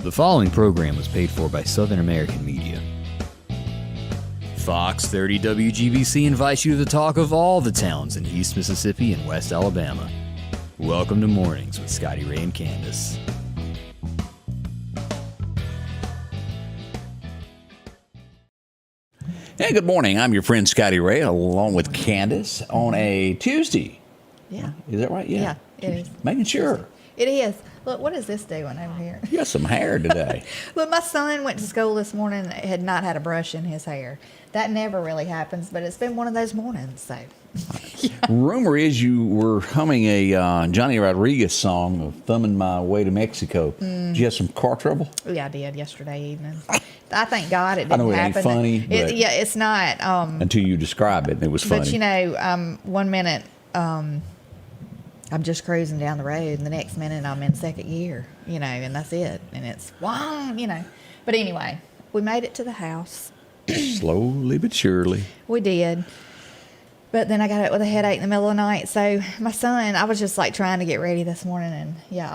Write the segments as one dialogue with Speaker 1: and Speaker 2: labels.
Speaker 1: The following program was paid for by Southern American Media. Fox 30 WGBC invites you to the talk of all the towns in East Mississippi and West Alabama. Welcome to Mornings with Scotty Ray and Cadndace.
Speaker 2: Hey, good morning. I'm your friend Scotty Ray, along with Cadndace on a Tuesday.
Speaker 3: Yeah.
Speaker 2: Is that right?
Speaker 3: Yeah, it is.
Speaker 2: Making sure.
Speaker 3: It is. Look, what is this doing over here?
Speaker 2: You got some hair today.
Speaker 3: Look, my son went to school this morning and had not had a brush in his hair. That never really happens, but it's been one of those mornings, so. Yeah.
Speaker 2: Rumor is you were humming a Johnny Rodriguez song of Thumbing My Way to Mexico. Did you have some car trouble?
Speaker 3: Yeah, I did yesterday evening. I thank God it didn't
Speaker 2: I know it
Speaker 3: happen.
Speaker 2: ain't funny, but
Speaker 3: Yeah, it's not.
Speaker 2: until you describe it, it was funny.
Speaker 3: But, you know, 1 minute I'm just cruising down the road, and the next minute I'm in second gear, you know, and that's it. And it's, wow, you know. But anyway, we made it to the house.
Speaker 2: Slowly but surely.
Speaker 3: We did. But then I got up with a headache in the middle of the night. So my son, I was just like trying to get ready this morning, and yeah,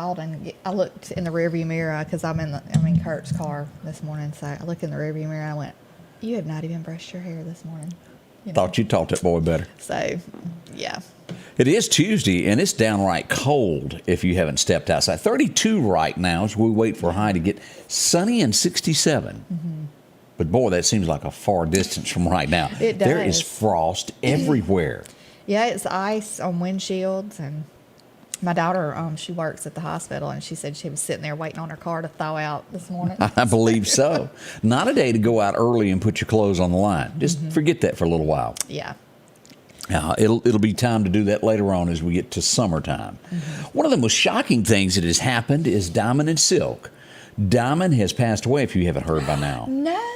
Speaker 3: I looked in the rearview mirror because I'm in Kurt's car this morning. So I looked in the rearview mirror and I went, "You have not even brushed your hair this morning." You know?
Speaker 2: Thought you taught that boy better.
Speaker 3: So, yeah.
Speaker 2: It is Tuesday, and it's downright cold if you haven't stepped outside. 32 right now as we wait for a high to get sunny and 67. Mm-hmm. But, boy, that seems like a far distance from right now.
Speaker 3: It does.
Speaker 2: There is frost everywhere.
Speaker 3: Yeah, it's ice on windshields. And my daughter, she works at the hospital, and she said she was sitting there waiting on her car to thaw out this morning.
Speaker 2: I believe so. Not a day to go out early and put your clothes on the line. Just forget that for a little while.
Speaker 3: Yeah.
Speaker 2: It'll be time to do that later on as we get to summertime. Mm-hmm. One of the most shocking things that has happened is Diamond and Silk. Diamond has passed away, if you haven't heard by now.
Speaker 3: No.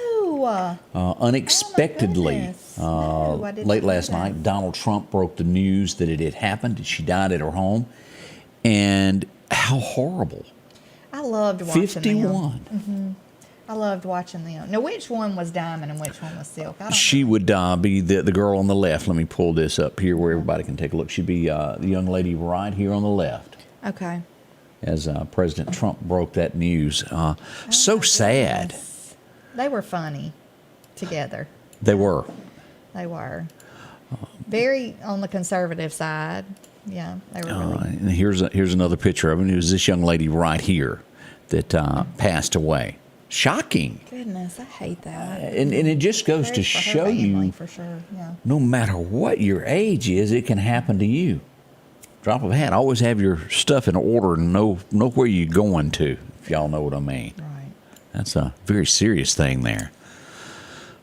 Speaker 2: Unexpectedly,
Speaker 3: no,
Speaker 2: late last night, Donald Trump broke the news that it had happened. She died at her home. And how horrible.
Speaker 3: I loved watching
Speaker 2: 51.
Speaker 3: them. Mm-hmm. I loved watching them. Now, which one was Diamond and which one was Silk?
Speaker 2: She would be the girl on the left. Let me pull this up here where everybody can take a look. She'd be the young lady right here on the left.
Speaker 3: Okay.
Speaker 2: As President Trump broke that news. So sad.
Speaker 3: Goodness. They were funny together.
Speaker 2: They were.
Speaker 3: They were. Very on the conservative side. Yeah, they were really.
Speaker 2: And here's another picture of him. It was this young lady right here that passed away. Shocking.
Speaker 3: Goodness, I hate that.
Speaker 2: And it just goes to show you,
Speaker 3: for sure. Yeah.
Speaker 2: No matter what your age is, it can happen to you. Drop of a hat. Always have your stuff in order and know where you're going to, if y'all know what I mean.
Speaker 3: Right.
Speaker 2: That's a very serious thing there.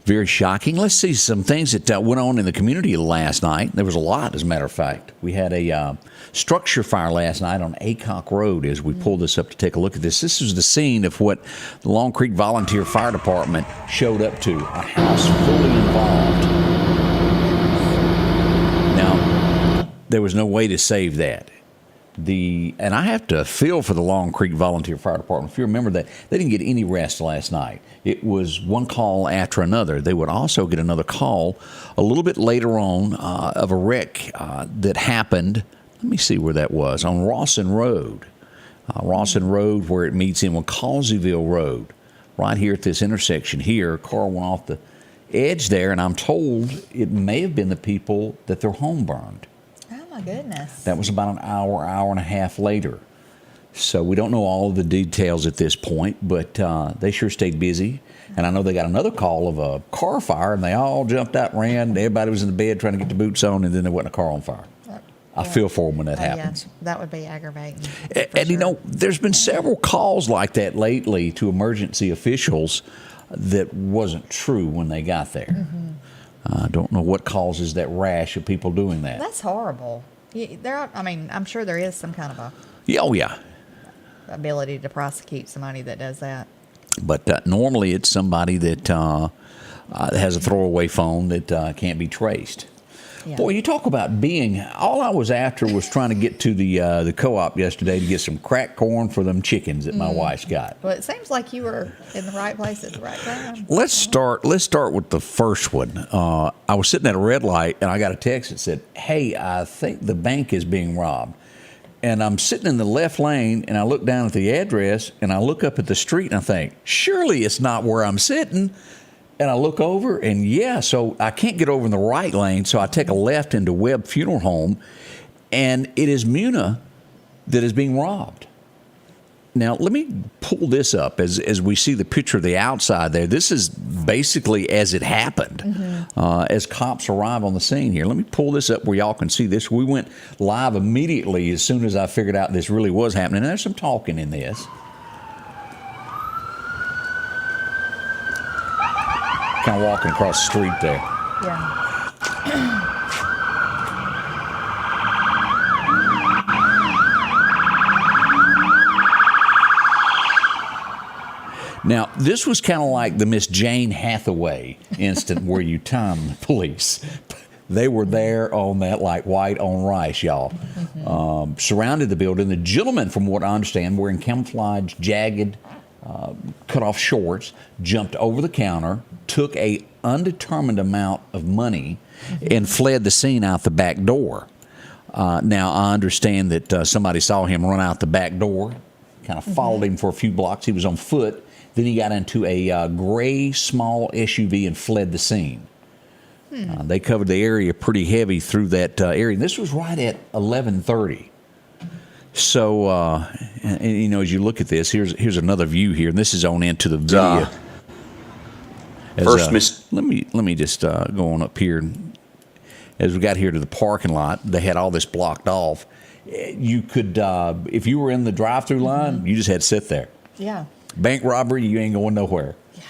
Speaker 2: Very shocking. Let's see some things that went on in the community last night. There was a lot, as a matter of fact. We had a structure fire last night on Acock Road as we pulled this up to take a look at this. This was the scene of what the Long Creek Volunteer Fire Department showed up to. A house fully involved. Now, there was no way to save that. And I have to feel for the Long Creek Volunteer Fire Department. If you remember that, they didn't get any rest last night. It was one call after another. They would also get another call a little bit later on of a wreck that happened. Let me see where that was. On Rawson Road. Rawson Road, where it meets in with Causeyville Road. Right here at this intersection here, a car went off the edge there, and I'm told it may have been the people that their home burned.
Speaker 3: Oh, my goodness.
Speaker 2: That was about an hour and a half later. So we don't know all of the details at this point, but they sure stayed busy. And I know they got another call of a car fire, and they all jumped out and ran. Everybody was in the bed trying to get the boots on, and then there wasn't a car on fire. I feel for them when that happens.
Speaker 3: Yeah, that would be aggravating.
Speaker 2: And you know, there's been several calls like that lately to emergency officials that wasn't true when they got there. Mm-hmm. I don't know what causes that rash of people doing that.
Speaker 3: That's horrible. I'm sure there is some kind of a ability to prosecute somebody that does that.
Speaker 2: But normally it's somebody that has a throwaway phone that can't be traced. Yeah. Boy, you talk about all I was after was trying to get to the co-op yesterday to get some cracked corn for them chickens that my wife's got.
Speaker 3: Well, it seems like you were in the right place at the right time.
Speaker 2: Let's start with the first one. I was sitting at a red light, and I got a text that said, "Hey, I think the bank is being robbed." And I'm sitting in the left lane, and I look down at the address, and I look up at the street, and I think, surely it's not where I'm sitting. And I look over, and so I can't get over in the right lane, so I take a left into Webb Funeral Home, and it is Muna that is being robbed. Now, let me pull this up as we see the picture of the outside there. This is basically as it happened, as cops arrive on the scene here. Let me pull this up where y'all can see this. We went live immediately as soon as I figured out this really was happening. And there's some talking in this. Kind of walking across the street there.
Speaker 3: Yeah.
Speaker 2: Now, this was kind of like the Miss Jane Hathaway incident where you time the police. They were there on that like white on rice, y'all. Surrounded the building. The gentleman, from what I understand, wearing camouflage, jagged, cut-off shorts, jumped over the counter, took a undetermined amount of money, and fled the scene out the back door. Now, I understand that somebody saw him run out the back door, kind of followed him for a few blocks. He was on foot. Then he got into a gray small SUV and fled the scene. They covered the area pretty heavy through that area. This was right at 11:30. So, and, as you look at this, here's another view here, and this is on into the video. Let me just go on up here. As we got here to the parking lot, they had all this blocked off. You could, if you were in the drive-through line, you just had to sit there.
Speaker 3: Yeah.
Speaker 2: Bank robbery, you ain't going nowhere.
Speaker 3: Yeah.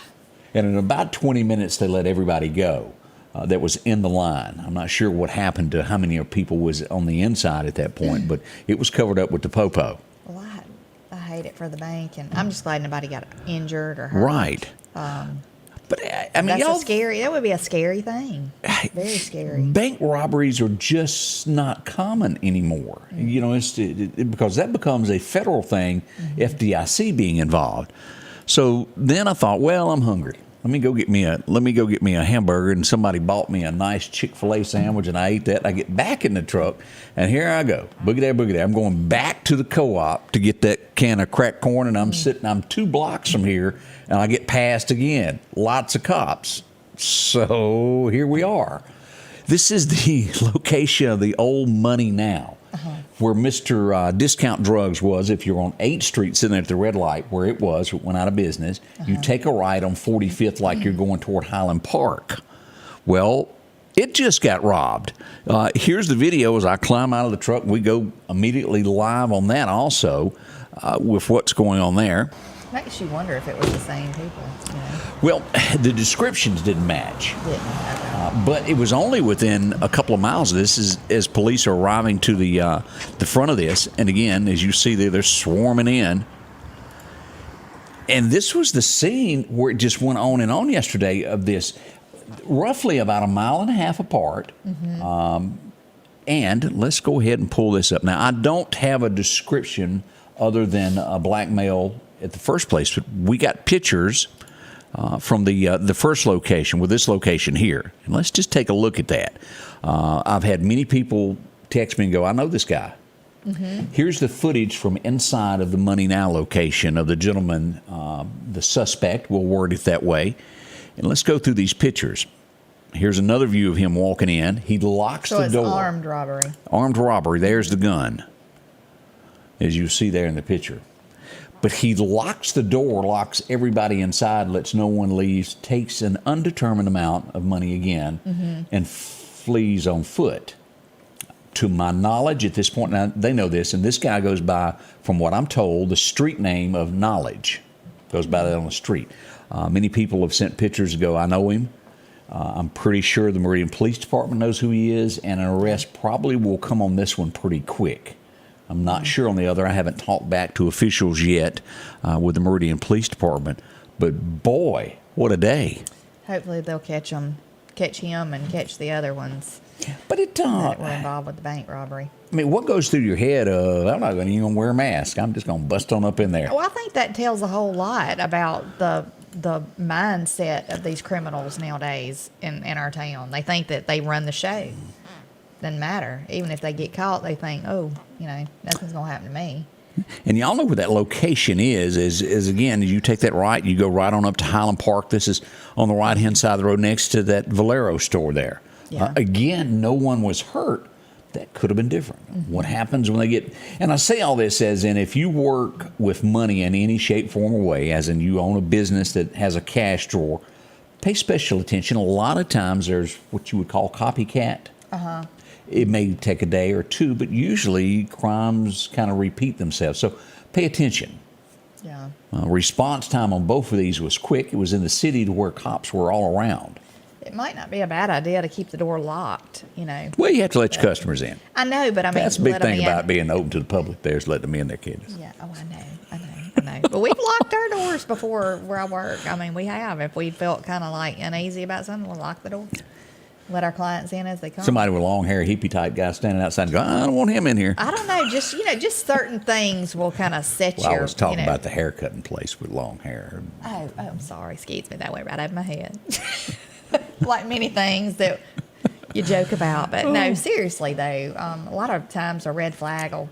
Speaker 2: And in about 20 minutes, they let everybody go that was in the line. I'm not sure what happened to how many people was on the inside at that point, but it was covered up with the popo.
Speaker 3: Well, I hate it for the bank, and I'm just glad nobody got injured or hurt.
Speaker 2: Right. But I mean,
Speaker 3: that would be a scary thing. Very scary.
Speaker 2: Bank robberies are just not common anymore. It's because that becomes a federal thing, FDIC being involved. So then I thought, well, I'm hungry. Let me go get me a hamburger, and somebody bought me a nice Chick-fil-A sandwich, and I ate that. I get back in the truck, and here I go, boogie there. I'm going back to the co-op to get that can of cracked corn, and I'm 2 blocks from here, and I get passed again. Lots of cops. So here we are. This is the location of the old Money Now, where Mr. Discount Drugs was. If you're on 8th Street sitting there at the red light where it went out of business, you take a right on 45th like you're going toward Highland Park. Well, it just got robbed. Here's the video as I climb out of the truck. We go immediately live on that also with what's going on there.
Speaker 3: Makes you wonder if it was the same people.
Speaker 2: Well, the descriptions didn't match. But it was only within a couple of miles of this as police are arriving to the front of this. And again, as you see there, they're swarming in. And this was the scene where it just went on and on yesterday of this, roughly about 1.5 miles apart. And let's go ahead and pull this up. Now, I don't have a description other than a black male at the first place, but we got pictures from the first location with this location here. And let's just take a look at that. I've had many people text me and go, I know this guy. Here's the footage from inside of the Money Now location of the gentleman, the suspect, we'll word it that way. And let's go through these pictures. Here's another view of him walking in. He locks the door.
Speaker 3: So it's armed robbery.
Speaker 2: Armed robbery. There's the gun, as you see there in the picture. But he locks the door, locks everybody inside, lets no one leave, takes an undetermined amount of money again, and flees on foot. To my knowledge at this point, now they know this, and this guy goes by, from what I'm told, the street name of Knowledge. Goes by that on the street. Many people have sent pictures to go, I know him. I'm pretty sure the Meridian Police Department knows who he is, and an arrest probably will come on this one pretty quick. I'm not sure on the other. I haven't talked back to officials yet with the Meridian Police Department. But boy, what a day.
Speaker 3: Hopefully they'll catch him and catch the other ones.
Speaker 2: But it
Speaker 3: that were involved with the bank robbery.
Speaker 2: I mean, what goes through your head of, I'm not even going to wear a mask. I'm just going to bust on up in there.
Speaker 3: Well, I think that tells a whole lot about the mindset of these criminals nowadays in our town. They think that they run the show. Doesn't matter. Even if they get caught, they think, nothing's going to happen to me.
Speaker 2: And y'all know where that location is again, you take that right, you go right on up to Highland Park. This is on the right-hand side of the road next to that Valero store there.
Speaker 3: Yeah.
Speaker 2: Again, no one was hurt. That could have been different.
Speaker 3: Mm-hmm.
Speaker 2: What happens when they get, and I say all this as in if you work with money in any shape, form, or way, as in you own a business that has a cash drawer, pay special attention. A lot of times there's what you would call copycat.
Speaker 3: Uh-huh.
Speaker 2: It may take a day or two, but usually crimes kind of repeat themselves. So pay attention.
Speaker 3: Yeah.
Speaker 2: Response time on both of these was quick. It was in the city to where cops were all around.
Speaker 3: It might not be a bad idea to keep the door locked,
Speaker 2: Well, you have to let your customers in.
Speaker 3: I know, but I mean,
Speaker 2: That's a big
Speaker 3: let 'em
Speaker 2: thing
Speaker 3: in.
Speaker 2: about being open to the public there is letting them in there, kids.
Speaker 3: Yeah. Oh, I know. But we've locked our doors before where I work. I mean, we have. If we felt kind of like uneasy about something, we'll lock the door. Let our clients in as they come.
Speaker 2: Somebody with long hair, hippie type guy standing outside and going, I don't want him in here.
Speaker 3: I don't know. Just certain things will kind of set
Speaker 2: Well,
Speaker 3: your.
Speaker 2: I was talking about the haircutting place with long hair.
Speaker 3: Oh, I'm sorry. Excuse me. That went right over my head. Like many things that you joke about, but no, seriously though, a lot of times a red flag will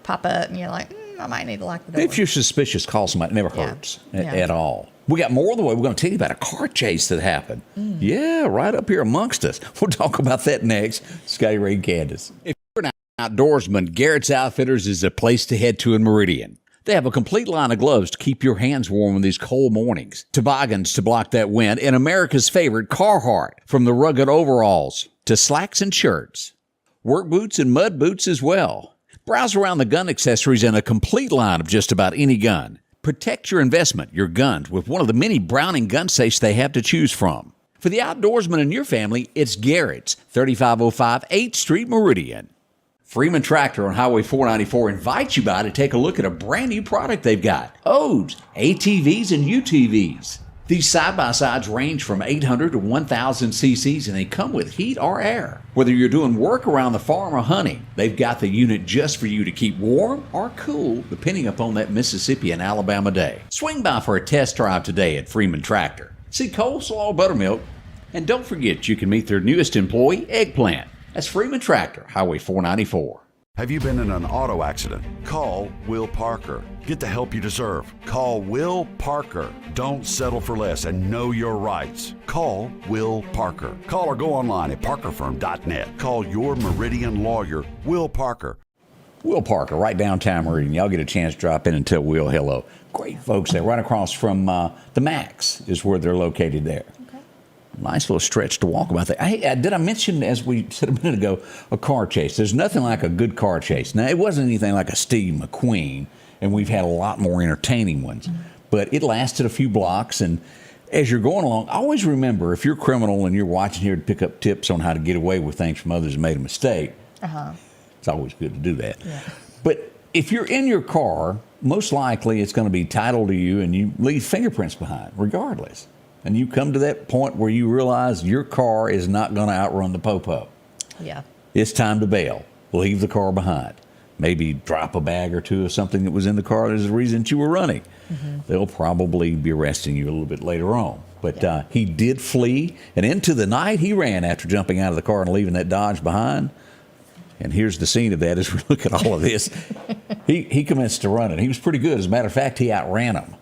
Speaker 3: pop up, and you're like, I might need to lock the door.
Speaker 2: If you're suspicious, call somebody. It never
Speaker 3: Yeah.
Speaker 2: hurts
Speaker 3: Yeah.
Speaker 2: at all. We got more of the way. We're going to tell you about a car chase that happened. Yeah, right up here amongst us. We'll talk about that next. Scotty Ray and Cadndace. If you're an outdoorsman, Garrett's Outfitters is a place to head to in Meridian. They have a complete line of gloves to keep your hands warm in these cold mornings, toboggans to block that wind, and America's favorite Carhartt, from the rugged overalls to slacks and shirts. Work boots and mud boots as well. Browse around the gun accessories and a complete line of just about any gun. Protect your investment, your guns, with one of the many Browning gun safes they have to choose from. For the outdoorsman in your family, it's Garrett's, 3505 8th Street, Meridian. Freeman Tractor on Highway 494 invites you by to take a look at a brand new product they've got. Odes, ATVs, and UTVs. These side-by-sides range from 800 to 1,000 cc's, and they come with heat or air. Whether you're doing work around the farm or hunting, they've got the unit just for you to keep warm or cool, depending upon that Mississippi and Alabama day. Swing by for a test drive today at Freeman Tractor. See coleslaw, buttermilk, and don't forget you can meet their newest employee, Eggplant. That's Freeman Tractor, Highway 494.
Speaker 4: Have you been in an auto accident? Call Will Parker. Get the help you deserve. Call Will Parker. Don't settle for less and know your rights. Call Will Parker. Call or go online at parkerfirm.net. Call your Meridian lawyer, Will Parker.
Speaker 2: Will Parker, right downtown Meridian. Y'all get a chance to drop in and tell Will hello. Great folks there, right across from the Max is where they're located there. Nice little stretch to walk about that. Hey, did I mention, as we said a minute ago, a car chase? There's nothing like a good car chase. Now, it wasn't anything like a Steve McQueen, and we've had a lot more entertaining ones. But it lasted a few blocks, and as you're going along, always remember, if you're a criminal and you're watching here to pick up tips on how to get away with things from others who made a mistake, it's always good to do that.
Speaker 3: Yeah.
Speaker 2: But if you're in your car, most likely it's going to be titled to you, and you leave fingerprints behind, regardless. And you come to that point where you realize your car is not going to outrun the popo.
Speaker 3: Yeah.
Speaker 2: It's time to bail. Leave the car behind. Maybe drop a bag or two of something that was in the car. There's a reason that you were running. They'll probably be arresting you a little bit later on. But he did flee, and into the night he ran after jumping out of the car and leaving that Dodge behind. And here's the scene of that as we look at all of this. He commenced to run, and he was pretty good. As a matter of fact, he outran him.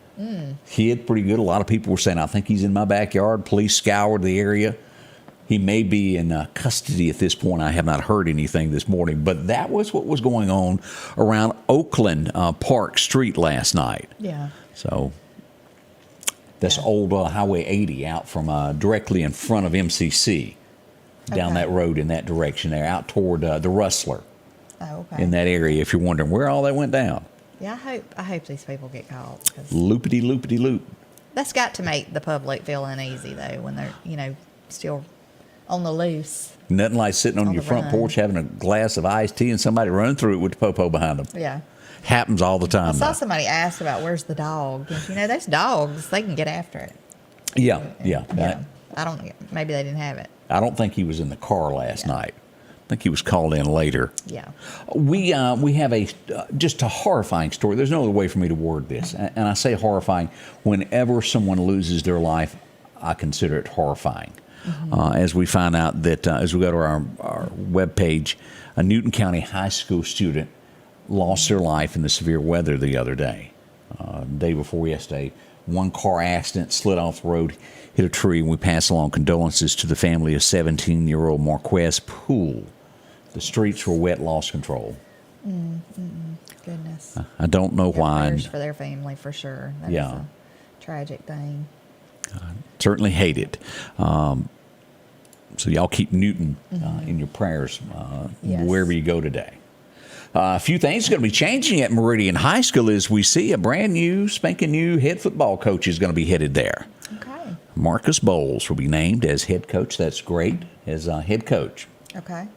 Speaker 2: He hid pretty good. A lot of people were saying, I think he's in my backyard. Police scoured the area. He may be in custody at this point. I have not heard anything this morning. But that was what was going on around Oakland Park Street last night.
Speaker 3: Yeah.
Speaker 2: So that's old Highway 80 out from directly in front of MCC. Down that road in that direction there, out toward the Rustler.
Speaker 3: Oh, okay.
Speaker 2: In that area, if you're wondering where all that went down.
Speaker 3: Yeah, I hope these people get caught. 'Cause
Speaker 2: Loopity-loopity-loop.
Speaker 3: that's got to make the public feel uneasy, though, when they're, still on the loose.
Speaker 2: Nothing like sitting on
Speaker 3: On
Speaker 2: your
Speaker 3: the
Speaker 2: front
Speaker 3: run.
Speaker 2: porch having a glass of iced tea and somebody running through it with the popo behind them.
Speaker 3: Yeah.
Speaker 2: Happens all the
Speaker 3: I
Speaker 2: time.
Speaker 3: saw
Speaker 2: now.
Speaker 3: somebody ask about where's the dog. And, those dogs, they can get after it.
Speaker 2: Yeah.
Speaker 3: I don't. Maybe they didn't have it.
Speaker 2: I don't think he was in the car last night. I think he was called in later.
Speaker 3: Yeah.
Speaker 2: We have just a horrifying story. There's no other way for me to word this. And I say horrifying. Whenever someone loses their life, I consider it horrifying. As we find out that as we go to our webpage, a Newton County high school student lost their life in the severe weather the other day. Day before yesterday, one car accident, slid off the road, hit a tree, and we pass along condolences to the family of 17-year-old Marquez Poole. The streets were wet, lost control.
Speaker 3: Goodness.
Speaker 2: I don't know why.
Speaker 3: Prayers for their family, for sure. That is a tragic thing.
Speaker 2: Certainly hate it. So y'all keep Newton in your prayers wherever you go today. A few things going to be changing at Meridian High School as we see a brand new, spanking new head football coach is going to be headed there.
Speaker 3: Okay.
Speaker 2: Marcus Bowles will be named as head coach. That's great, as head coach.
Speaker 3: Okay.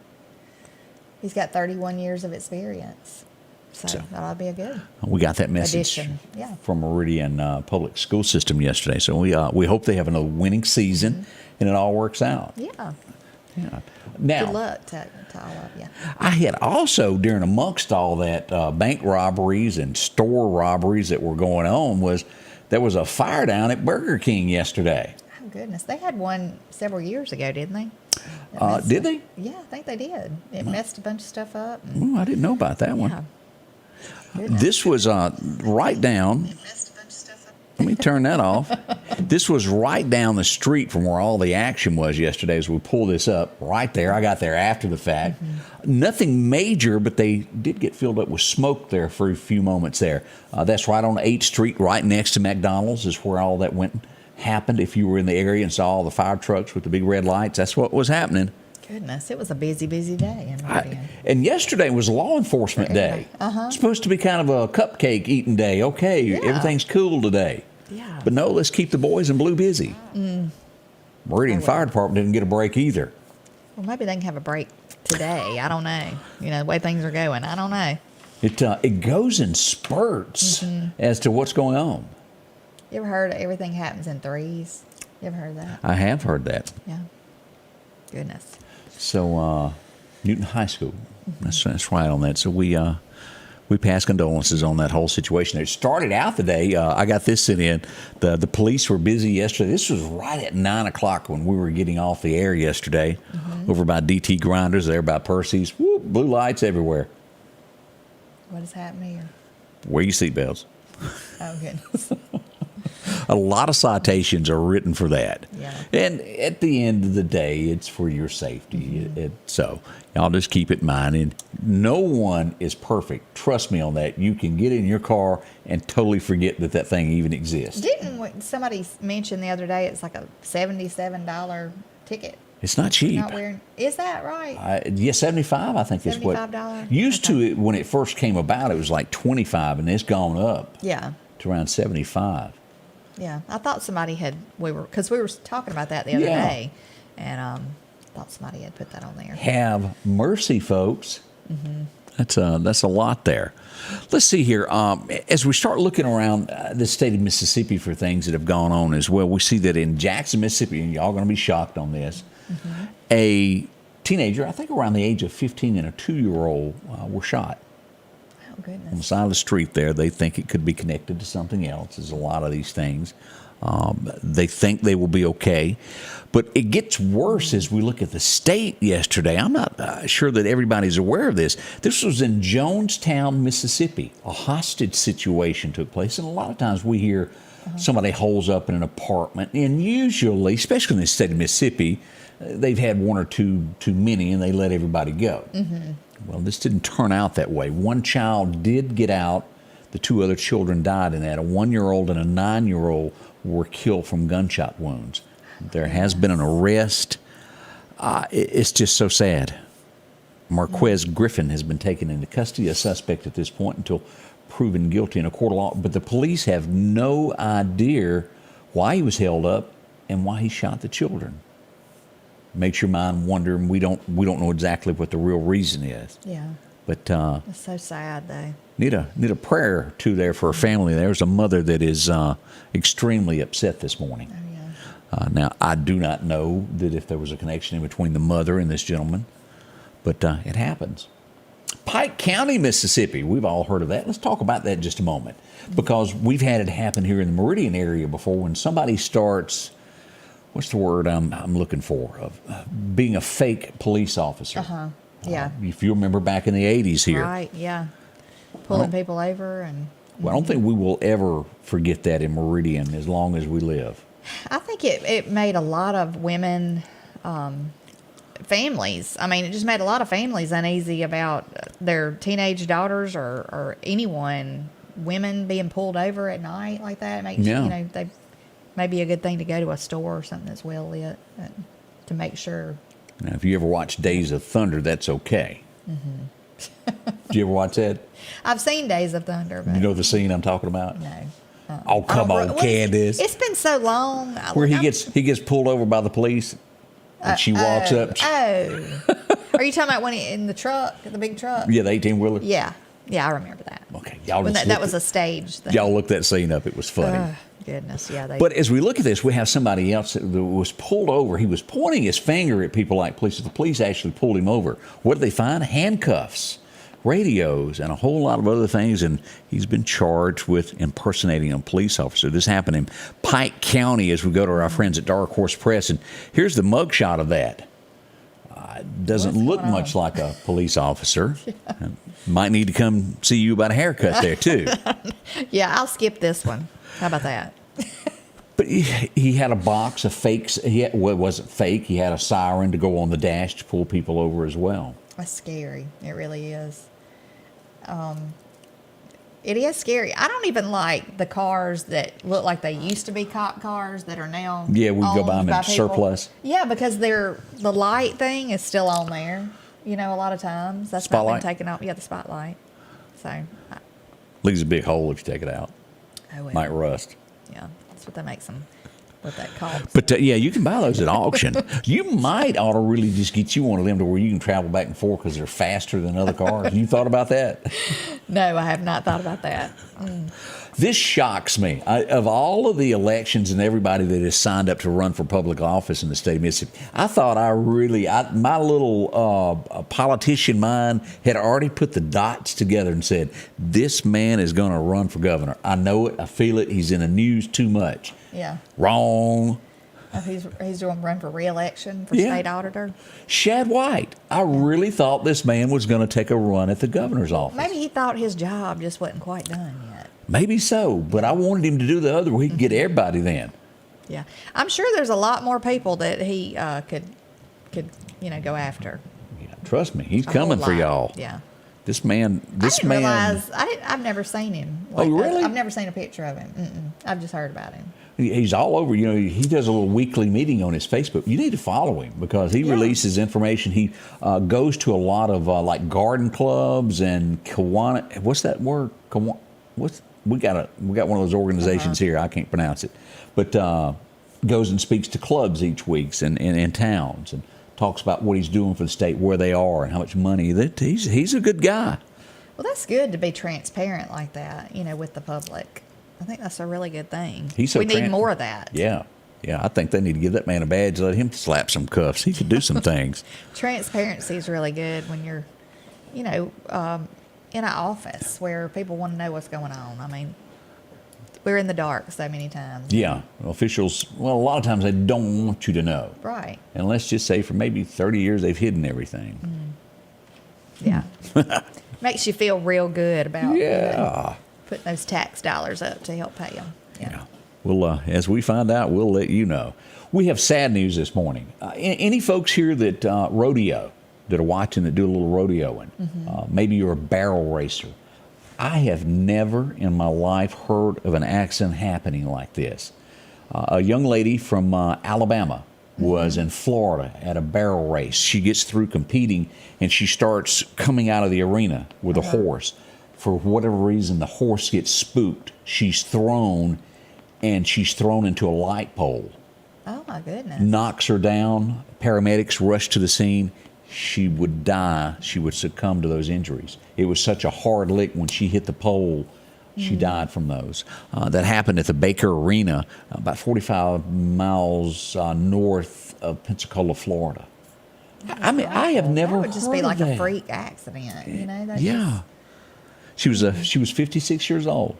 Speaker 3: He's got 31 years of experience. So that'll be a good
Speaker 2: We got that message
Speaker 3: addition.
Speaker 2: from Meridian Public School System yesterday. So we hope they have another winning season and it all works out.
Speaker 3: Yeah.
Speaker 2: Now,
Speaker 3: Good luck to all of you.
Speaker 2: I had also, during amongst all that bank robberies and store robberies that were going on, there was a fire down at Burger King yesterday.
Speaker 3: Oh, goodness. They had one several years ago, didn't they?
Speaker 2: Did they?
Speaker 3: Yeah, I think they did. It messed a bunch of stuff up.
Speaker 2: Oh, I didn't know about that one.
Speaker 3: Yeah. Goodness.
Speaker 2: This was right down. Let me turn that off. This was right down the street from where all the action was yesterday as we pull this up. Right there. I got there after the fact. Nothing major, but they did get filled up with smoke there for a few moments there. That's right on 8th Street, right next to McDonald's is where all that happened. If you were in the area and saw all the fire trucks with the big red lights, that's what was happening.
Speaker 3: Goodness, it was a busy, busy day in Meridian.
Speaker 2: And yesterday was law enforcement day. It's supposed to be kind of a cupcake eating day. Okay, everything's cool today.
Speaker 3: Yeah.
Speaker 2: But no, let's keep the boys in blue busy. Meridian Fire Department didn't get a break either.
Speaker 3: Well, maybe they can have a break today. I don't know. The way things are going, I don't know.
Speaker 2: It goes in spurts as to what's going on.
Speaker 3: You ever heard everything happens in threes? You ever heard that?
Speaker 2: I have heard that.
Speaker 3: Yeah. Goodness.
Speaker 2: So Newton High School, that's right on that. So we pass condolences on that whole situation. It started out the day, I got this sent in, the police were busy yesterday. This was right at 9 o'clock when we were getting off the air yesterday, over by DT Grinders, there by Percy's. Whoop, blue lights everywhere.
Speaker 3: What is happening here?
Speaker 2: Wear your seatbelts.
Speaker 3: Oh, goodness.
Speaker 2: A lot of citations are written for that.
Speaker 3: Yeah.
Speaker 2: And at the end of the day, it's for your safety. So y'all just keep it in mind. And no one is perfect. Trust me on that. You can get in your car and totally forget that thing even exists.
Speaker 3: Didn't somebody mention the other day it's like a $77 ticket?
Speaker 2: It's not cheap.
Speaker 3: Is that right?
Speaker 2: Yeah, 75 I think is what.
Speaker 3: $75?
Speaker 2: Used to it when it first came about, it was like 25 and it's gone up
Speaker 3: Yeah.
Speaker 2: to around 75.
Speaker 3: Yeah, I thought somebody we were talking about that the other day, and thought somebody had put that on there.
Speaker 2: Have mercy, folks. That's a lot there. Let's see here. As we start looking around the state of Mississippi for things that have gone on as well, we see that in Jackson, Mississippi, and y'all going to be shocked on this, a teenager, I think around the age of 15, and a 2-year-old were shot.
Speaker 3: Oh, goodness.
Speaker 2: On the side of the street there. They think it could be connected to something else. There's a lot of these things. They think they will be okay. But it gets worse as we look at the state yesterday. I'm not sure that everybody's aware of this. This was in Jonestown, Mississippi. A hostage situation took place. And a lot of times we hear somebody holds up in an apartment. And usually, especially in the state of Mississippi, they've had one or two too many and they let everybody go. Well, this didn't turn out that way. One child did get out. The 2 other children died in that. A 1-year-old and a 9-year-old were killed from gunshot wounds. There has been an arrest. It's just so sad. Marquez Griffin has been taken into custody, a suspect at this point, until proven guilty in a court of law. But the police have no idea why he was held up and why he shot the children. Makes your mind wonder, and we don't know exactly what the real reason is.
Speaker 3: Yeah.
Speaker 2: But
Speaker 3: It's so sad, though.
Speaker 2: need a prayer too there for a family. There's a mother that is extremely upset this morning.
Speaker 3: Oh, yeah.
Speaker 2: Now I do not know that if there was a connection in between the mother and this gentleman, but it happens. Pike County, Mississippi. We've all heard of that. Let's talk about that in just a moment, because we've had it happen here in the Meridian area before. When somebody starts, what's the word I'm looking for? Of being a fake police officer.
Speaker 3: Yeah.
Speaker 2: If you remember back in the 80s here.
Speaker 3: Right, yeah. pulling people over. And
Speaker 2: Well, I don't think we will ever forget that in Meridian as long as we live.
Speaker 3: I think it made a lot of women, families. I mean, it just made a lot of families uneasy about their teenage daughters or anyone, women being pulled over at night like that. It makes, they may be a good thing to go to a store or something that's well lit to make sure.
Speaker 2: Now, if you ever watch Days of Thunder, that's okay. Mm-hmm. Did you ever watch that?
Speaker 3: I've seen Days of Thunder. But
Speaker 2: You know the scene I'm talking about?
Speaker 3: No.
Speaker 2: Oh, come on, Cadndace.
Speaker 3: It's been so long.
Speaker 2: Where he gets pulled over by the police, and she walks up.
Speaker 3: Are you talking about when in the truck, the big truck?
Speaker 2: Yeah, the 18-wheeler.
Speaker 3: Yeah, I remember that.
Speaker 2: Okay, y'all
Speaker 3: When
Speaker 2: just
Speaker 3: that was a stage thing.
Speaker 2: Y'all looked that scene up. It was funny.
Speaker 3: Goodness, yeah.
Speaker 2: But as we look at this, we have somebody else that was pulled over. He was pointing his finger at people like police. The police actually pulled him over. What did they find? Handcuffs, radios, and a whole lot of other things. And he's been charged with impersonating a police officer. This happened in Pike County as we go to our friends at Dark Horse Press. And here's the mugshot of that. Doesn't look much like a police officer. Yeah. Might need to come see you about a haircut there, too.
Speaker 3: Yeah, I'll skip this one. How about that?
Speaker 2: But he had a box of fakes. It wasn't fake. He had a siren to go on the dash to pull people over as well.
Speaker 3: That's scary. It really is. It is scary. I don't even like the cars that look like they used to be cop cars that are now.
Speaker 2: Yeah, we go buy them in surplus.
Speaker 3: Yeah, because the light thing is still on there. A lot of times that's
Speaker 2: Spotlight?
Speaker 3: not been taken off. Yeah, the spotlight. So
Speaker 2: Leaves a big hole if you take it out.
Speaker 3: oh, well.
Speaker 2: Might rust.
Speaker 3: Yeah, that's what that makes them. What that costs.
Speaker 2: But yeah, you can buy those at auction. You might ought to really just get you one of them to where you can travel back and forth because they're faster than other cars. You thought about that?
Speaker 3: No, I have not thought about that.
Speaker 2: This shocks me. Of all of the elections and everybody that has signed up to run for public office in the state of Mississippi, I thought my little politician mind had already put the dots together and said, this man is going to run for governor. I know it. I feel it. He's in the news too much.
Speaker 3: Yeah.
Speaker 2: Wrong.
Speaker 3: He's doing run for re-election for state auditor.
Speaker 2: Shad White. I really thought this man was going to take a run at the governor's office.
Speaker 3: Maybe he thought his job just wasn't quite done yet.
Speaker 2: Maybe so, but I wanted him to do the other where he could get everybody then.
Speaker 3: Yeah. I'm sure there's a lot more people that he could go after.
Speaker 2: Yeah, trust me, he's coming for y'all.
Speaker 3: Yeah.
Speaker 2: This man.
Speaker 3: I've never seen him.
Speaker 2: Oh, really?
Speaker 3: I've never seen a picture of him. I've just heard about him.
Speaker 2: He's all over. He does a little weekly meeting on his Facebook. You need to follow him because he releases information. He goes to a lot of like garden clubs and Kiwanis. What's that word? We got one of those organizations here. I can't pronounce it, but goes and speaks to clubs each week and in towns and talks about what he's doing for the state, where they are, and how much money. He's a good guy.
Speaker 3: Well, that's good to be transparent like that. With the public. I think that's a really good thing. We need more of that.
Speaker 2: Yeah. I think they need to give that man a badge. Let him slap some cuffs. He could do some things.
Speaker 3: Transparency is really good when you're, in an office where people want to know what's going on. I mean, we're in the dark so many times.
Speaker 2: Yeah. Officials, a lot of times they don't want you to know.
Speaker 3: Right.
Speaker 2: And let's just say for maybe 30 years they've hidden everything.
Speaker 3: Yeah. Makes you feel real good about putting those tax dollars up to help pay them. Yeah.
Speaker 2: Well, as we find out, we'll let you know. We have sad news this morning. Any folks here that rodeo, that are watching, that do a little rodeoing, maybe you're a barrel racer. I have never in my life heard of an accident happening like this. A young lady from Alabama was in Florida at a barrel race. She gets through competing and she starts coming out of the arena with a horse. For whatever reason, the horse gets spooked. She's thrown into a light pole.
Speaker 3: Oh, my goodness.
Speaker 2: Knocks her down. Paramedics rush to the scene. She would die. She would succumb to those injuries. It was such a hard lick when she hit the pole. She died from those. That happened at the Baker Arena, about 45 miles north of Pensacola, Florida. I mean, I have never heard of that.
Speaker 3: That would just be like a freak accident,
Speaker 2: Yeah. She was 56 years old.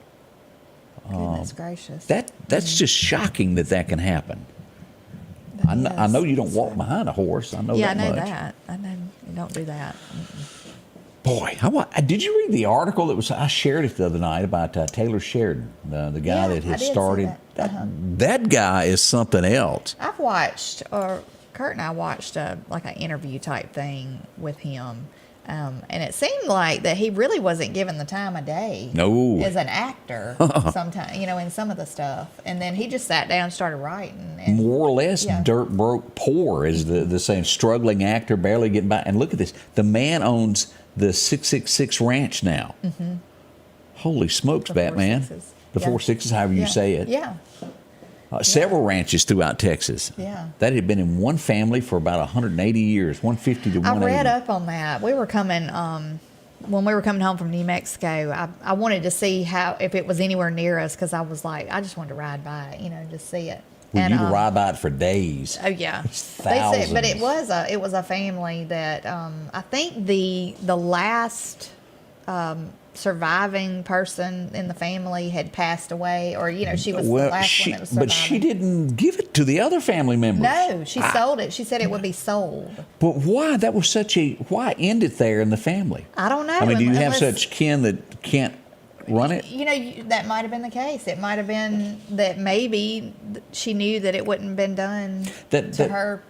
Speaker 3: Goodness gracious.
Speaker 2: That's just shocking that can happen. I know you don't walk behind a horse. I know that much.
Speaker 3: Yeah, I know that. I know you don't do that.
Speaker 2: Boy, did you read the article that was? I shared it the other night about Taylor Sheridan, the guy that
Speaker 3: I
Speaker 2: had
Speaker 3: did see
Speaker 2: started.
Speaker 3: that.
Speaker 2: That guy is something else.
Speaker 3: I've watched, or Kurt and I watched like an interview type thing with him. And it seemed like that he really wasn't given the time of day as an actor sometimes, in some of the stuff. And then he just sat down and started writing. And,
Speaker 2: more or less dirt broke poor is the same, struggling actor, barely getting by. And look at this. The man owns the 666 Ranch now. Mm-hmm. Holy smokes, Batman. The 4 Sixes, however you say it.
Speaker 3: Yeah.
Speaker 2: Several ranches throughout Texas.
Speaker 3: Yeah.
Speaker 2: That had been in one family for about 180 years, 150 to 180.
Speaker 3: I read up on that. We were coming, when we were coming home from New Mexico, I wanted to see if it was anywhere near us, because I was like, I just wanted to ride by it, just see it.
Speaker 2: Well, you could ride by it for days.
Speaker 3: Oh yeah,
Speaker 2: thousands.
Speaker 3: But it was a family that I think the last surviving person in the family had passed away, or she was the last one that was surviving.
Speaker 2: But she didn't give it to the other family members.
Speaker 3: No, she sold it. She said it would be sold.
Speaker 2: But why? That was why end it there in the family?
Speaker 3: I don't know.
Speaker 2: I mean, do you have such kin that can't run it?
Speaker 3: That might have been the case. It might have been that maybe she knew that it wouldn't have been done to her,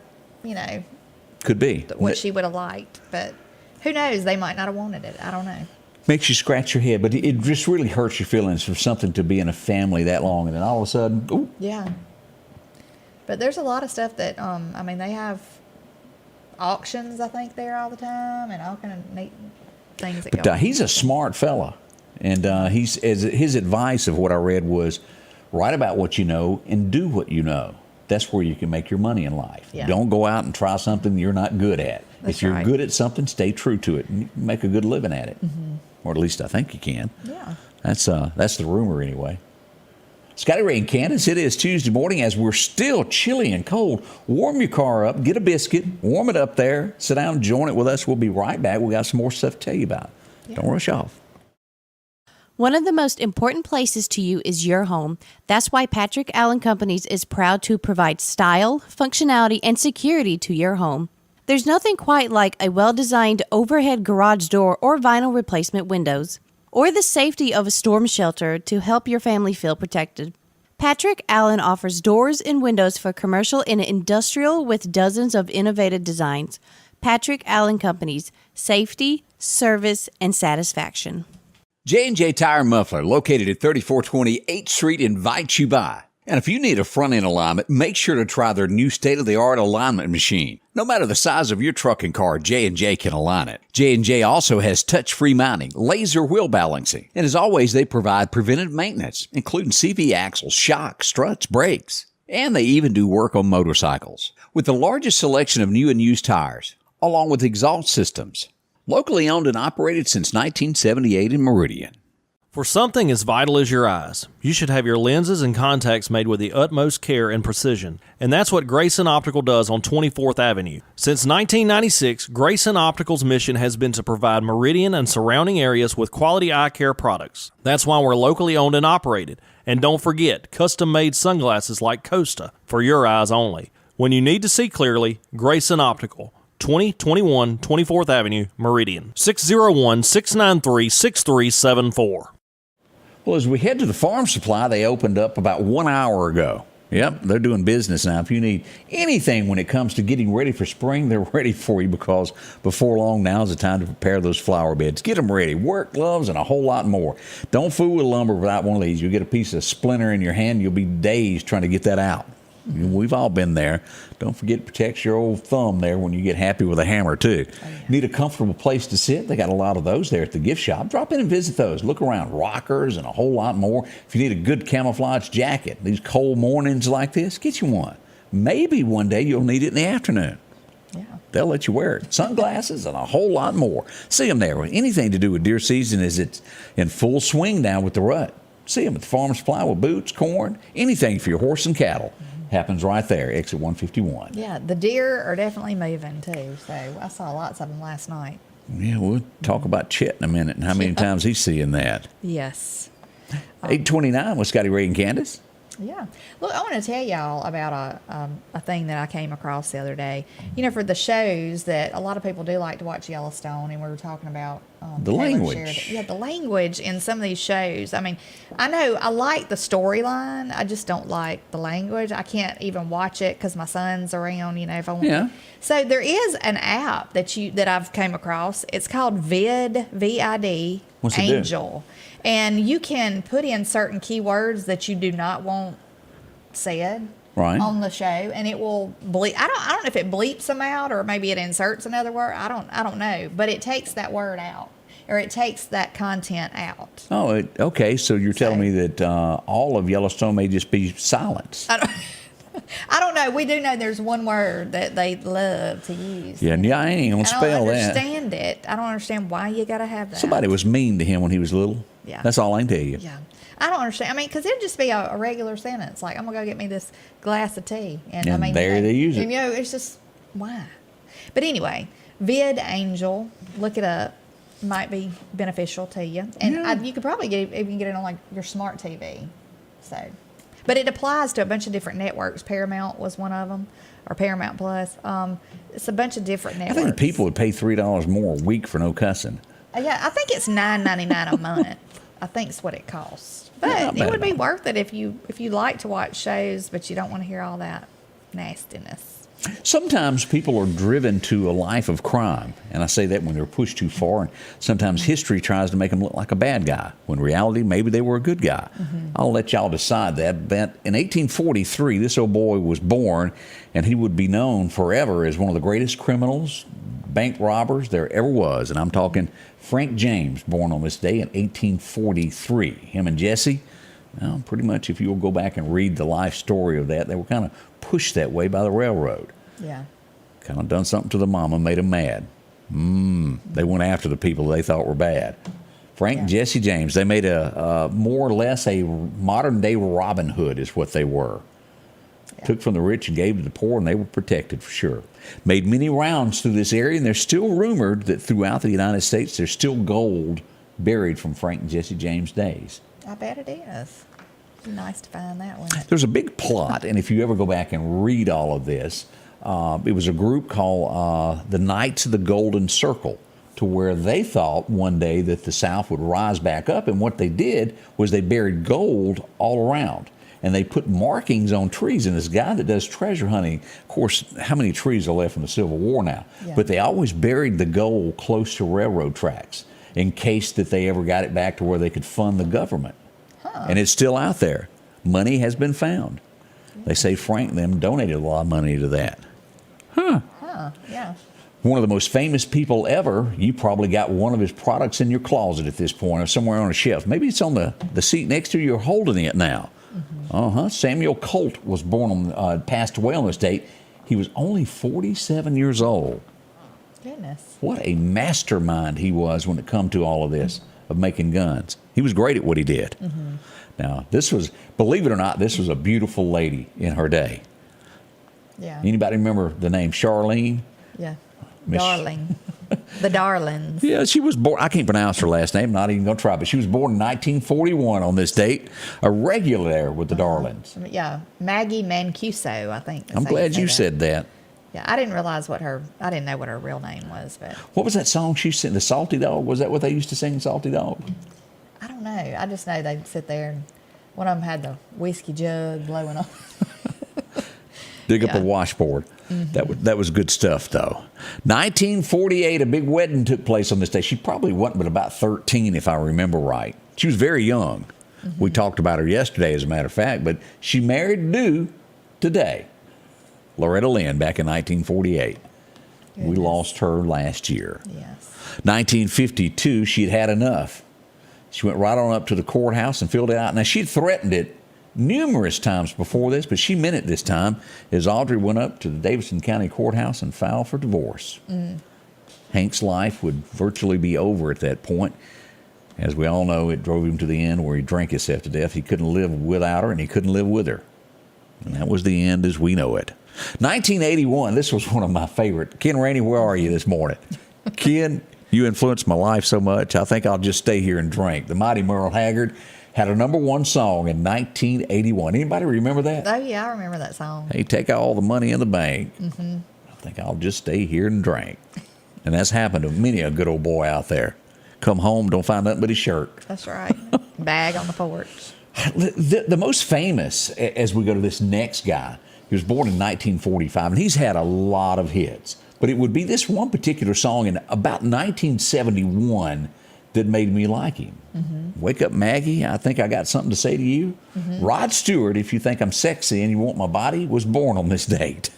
Speaker 2: could be
Speaker 3: what she would have liked. But who knows? They might not have wanted it. I don't know.
Speaker 2: Makes you scratch your head, but it just really hurts your feelings for something to be in a family that long, and then all of a sudden, ooh.
Speaker 3: Yeah. But there's a lot of stuff that, they have auctions, I think, there all the time, and all kind of neat things that go on.
Speaker 2: He's a smart fella, and his advice of what I read was, write about what you know and do what you know. That's where you can make your money in life.
Speaker 3: Yeah.
Speaker 2: Don't go out and try something you're not good at. If you're good at something, stay true to it, and you can make a good living at it. Mm-hmm. Or at least I think you can.
Speaker 3: Yeah.
Speaker 2: That's the rumor anyway. Scotty Ray and Cadndace, it is Tuesday morning as we're still chilly and cold. Warm your car up, get a biscuit, warm it up there, sit down and join it with us. We'll be right back. We got some more stuff to tell you about. Yeah. Don't rush off.
Speaker 5: One of the most important places to you is your home. That's why Patrick Allen Companies is proud to provide style, functionality, and security to your home. There's nothing quite like a well-designed overhead garage door or vinyl replacement windows, or the safety of a storm shelter to help your family feel protected. Patrick Allen offers doors and windows for commercial and industrial with dozens of innovative designs. Patrick Allen Companies, safety, service, and satisfaction.
Speaker 2: J&J Tire Muffler, located at 3420 8th Street, invites you by. And if you need a front-end alignment, make sure to try their new state-of-the-art alignment machine. No matter the size of your truck and car, J&J can align it. J&J also has touch-free mounting, laser wheel balancing, and as always, they provide preventive maintenance, including CV axles, shocks, struts, brakes. And they even do work on motorcycles. With the largest selection of new and used tires, along with exhaust systems. Locally owned and operated since 1978 in Meridian.
Speaker 6: For something as vital as your eyes, you should have your lenses and contacts made with the utmost care and precision. And that's what Grayson Optical does on 24th Avenue. Since 1996, Grayson Optical's mission has been to provide Meridian and surrounding areas with quality eye care products. That's why we're locally owned and operated. And don't forget, custom-made sunglasses like Costa for your eyes only. When you need to see clearly, Grayson Optical. 2021 24th Avenue, Meridian. 601-693-6374.
Speaker 2: Well, as we head to the farm supply, they opened up about 1 hour ago. Yep, they're doing business now. If you need anything when it comes to getting ready for spring, they're ready for you, because before long, now's the time to prepare those flower beds. Get them ready. Work gloves and a whole lot more. Don't fool with lumber without one of these. You'll get a piece of splinter in your hand. You'll be days trying to get that out. We've all been there. Don't forget to protect your old thumb there when you get happy with a hammer, too. Oh, yeah. Need a comfortable place to sit? They got a lot of those there at the gift shop. Drop in and visit those. Look around. Rockers and a whole lot more. If you need a good camouflage jacket, these cold mornings like this, get you one. Maybe one day you'll need it in the afternoon. Yeah. They'll let you wear it. Sunglasses and a whole lot more. See them there. Anything to do with deer season as it's in full swing now with the rut. See them at the farm supply with boots, corn, anything for your horse and cattle. Happens right there, exit 151.
Speaker 3: Yeah, the deer are definitely moving too. So I saw lots of them last night.
Speaker 2: Yeah, we'll talk about Chet in a minute and how many times he's seeing that.
Speaker 3: Yes.
Speaker 2: 829 with Scotty Ray and Cadndace.
Speaker 3: Yeah. Look, I want to tell y'all about a thing that I came across the other day. You know, for the shows that a lot of people do like to watch Yellowstone, and we were talking about
Speaker 2: The
Speaker 3: Taylor
Speaker 2: language.
Speaker 3: Sheridan. Yeah, the language in some of these shows. I mean, I know I like the storyline. I just don't like the language. I can't even watch it because my son's around. You know, if I want.
Speaker 2: Yeah.
Speaker 3: So there is an app that I've came across. It's called VID.
Speaker 2: What's it do?
Speaker 3: Angel. And you can put in certain keywords that you do not want said on the show, and it will bleep. I don't know if it bleeps them out or maybe it inserts another word. I don't know, but it takes that word out or it takes that content out.
Speaker 2: Oh, okay. So you're telling me that all of Yellowstone may just be silence.
Speaker 3: I don't know. We do know there's one word that they love to use.
Speaker 2: Yeah, I ain't gonna spell that.
Speaker 3: I don't understand it. I don't understand why you got to have that.
Speaker 2: Somebody was mean to him when he was little.
Speaker 3: Yeah.
Speaker 2: That's all I can tell you.
Speaker 3: Yeah. I don't understand. I mean, because it'd just be a regular sentence. Like, I'm going to go get me this glass of tea. And I mean,
Speaker 2: there they use it.
Speaker 3: You know, it's just, why? But anyway, Vid Angel, look it up. Might be beneficial to you. And you could probably even get it on, like, your smart TV. So, but it applies to a bunch of different networks. Paramount was one of them, or Paramount Plus. It's a bunch of different networks.
Speaker 2: I think people would pay $3 more a week for no cussing.
Speaker 3: Yeah, I think it's $9.99 a month. I think it's what it costs. But it would be worth it if you like to watch shows, but you don't want to hear all that nastiness.
Speaker 2: Sometimes people are driven to a life of crime, and I say that when they're pushed too far. And sometimes history tries to make them look like a bad guy, when in reality maybe they were a good guy. I'll let y'all decide that. But in 1843, this old boy was born, and he would be known forever as one of the greatest criminals, bank robbers there ever was. And I'm talking Frank James, born on this day in 1843. Him and Jesse, well, pretty much if you'll go back and read the life story of that, they were kind of pushed that way by the railroad.
Speaker 3: Yeah.
Speaker 2: Kind of done something to the mama, made them mad. They went after the people they thought were bad. Frank and Jesse James, they made a more or less a modern-day Robin Hood is what they were. Took from the rich and gave to the poor, and they were protected for sure. Made many rounds through this area, and there's still rumored that throughout the United States, there's still gold buried from Frank and Jesse James' days.
Speaker 3: I bet it is. It'd be nice to find that one.
Speaker 2: There's a big plot, and if you ever go back and read all of this, it was a group called the Knights of the Golden Circle, to where they thought one day that the South would rise back up, and what they did was they buried gold all around. And they put markings on trees. And this guy that does treasure hunting, of course, how many trees are left from the Civil War now? Yeah. But they always buried the gold close to railroad tracks in case that they ever got it back to where they could fund the government. And it's still out there. Money has been found. They say Frank and them donated a lot of money to that.
Speaker 3: Yeah.
Speaker 2: One of the most famous people ever, you probably got one of his products in your closet at this point or somewhere on a shelf. Maybe it's on the seat next to you, you're holding it now. Samuel Colt was born passed away on this date. He was only 47 years old.
Speaker 3: Goodness.
Speaker 2: What a mastermind he was when it come to all of this, of making guns. He was great at what he did. Now, this was, believe it or not, this was a beautiful lady in her day.
Speaker 3: Yeah.
Speaker 2: Anybody remember the name Charlene?
Speaker 3: Yeah. Darling. The Darlings.
Speaker 2: Yeah, she was born, I can't pronounce her last name, not even going to try, but she was born in 1941 on this date, a regular there with the Darlings.
Speaker 3: Yeah, Maggie Mancuso, I think.
Speaker 2: I'm glad you said that.
Speaker 3: Yeah, I didn't realize I didn't know what her real name was. But
Speaker 2: what was that song she sang, The Salty Dog? Was that what they used to sing, Salty Dog?
Speaker 3: I don't know. I just know they'd sit there and one of them had the whiskey jug blowing on.
Speaker 2: Dig up a washboard. That was good stuff, though. 1948, a big wedding took place on this day. She probably wasn't but about 13, if I remember right. She was very young. We talked about her yesterday, as a matter of fact, but she married due today. Loretta Lynn, back in 1948. Goodness. We lost her last year.
Speaker 3: Yes.
Speaker 2: 1952, she'd had enough. She went right on up to the courthouse and filled it out. Now, she'd threatened it numerous times before this, but she meant it this time, as Audrey went up to the Davidson County Courthouse and filed for divorce. Hank's life would virtually be over at that point. As we all know, it drove him to the end where he drank himself to death. He couldn't live without her, and he couldn't live with her. And that was the end as we know it. 1981, this was one of my favorite. Ken Rainey, where are you this morning? Ken, you influenced my life so much, I think I'll just stay here and drink. The mighty Merle Haggard. had a #1 song in 1981. Anybody remember that?
Speaker 3: Oh, yeah, I remember that song.
Speaker 2: Hey, take all the money in the bank. Mm-hmm. I think I'll just stay here and drink. And that's happened to many a good old boy out there. Come home, don't find nothing but his shirt.
Speaker 3: That's right. Bag on the porch.
Speaker 2: The most famous, as we go to this next guy, he was born in 1945, and he's had a lot of hits. But it would be this one particular song in about 1971 that made me like him. Mm-hmm. Wake Up Maggie, I Think I Got Something to Say to You. Mm-hmm. Rod Stewart, If You Think I'm Sexy and You Want My Body, was born on this date.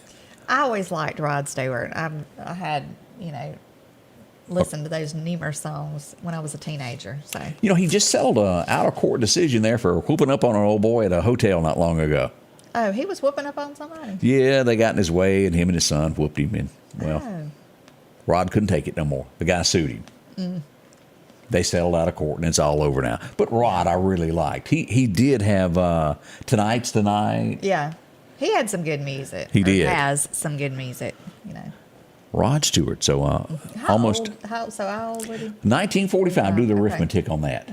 Speaker 3: I always liked Rod Stewart. I had, listened to those numerous songs when I was a teenager. So
Speaker 2: he just settled a out-of-court decision there for whooping up on an old boy at a hotel not long ago.
Speaker 3: Oh, he was whooping up on somebody?
Speaker 2: Yeah, they got in his way, and him and his son whooped him. And, Rod couldn't take it no more. The guy sued him. Mm. They settled out of court, and it's all over now. But Rod, I really liked. He did have Tonight's the Night.
Speaker 3: Yeah. He had some good music.
Speaker 2: He did.
Speaker 3: Has some good music,
Speaker 2: Rod Stewart. So almost.
Speaker 3: How old was he?
Speaker 2: 1945. Do the arithmetic on that.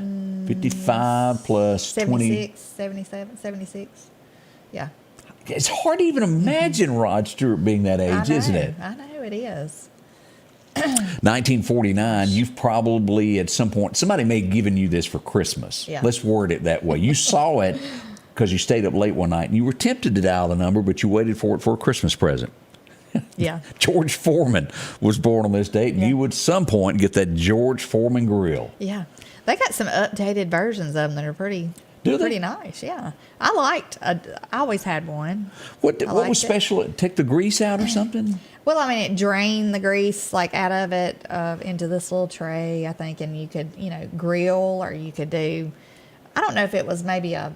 Speaker 2: 55 plus
Speaker 3: 76, 77, 76. Yeah.
Speaker 2: It's hard to even imagine Rod Stewart being that age, isn't it?
Speaker 3: I know it is.
Speaker 2: 1949, you've probably at some point, somebody may have given you this for Christmas.
Speaker 3: Yeah.
Speaker 2: Let's word it that way. You saw it because you stayed up late one night and you were tempted to dial the number, but you waited for it for a Christmas present.
Speaker 3: Yeah.
Speaker 2: George Foreman was born on this date, and you would at some point get that George Foreman grill.
Speaker 3: Yeah. They got some updated versions of them that are pretty nice. Yeah. I always had one.
Speaker 2: What was special? Take the grease out or something?
Speaker 3: Well, it drained the grease out of it into this little tray, I think, and you could, grill, or you could do, I don't know if it was maybe I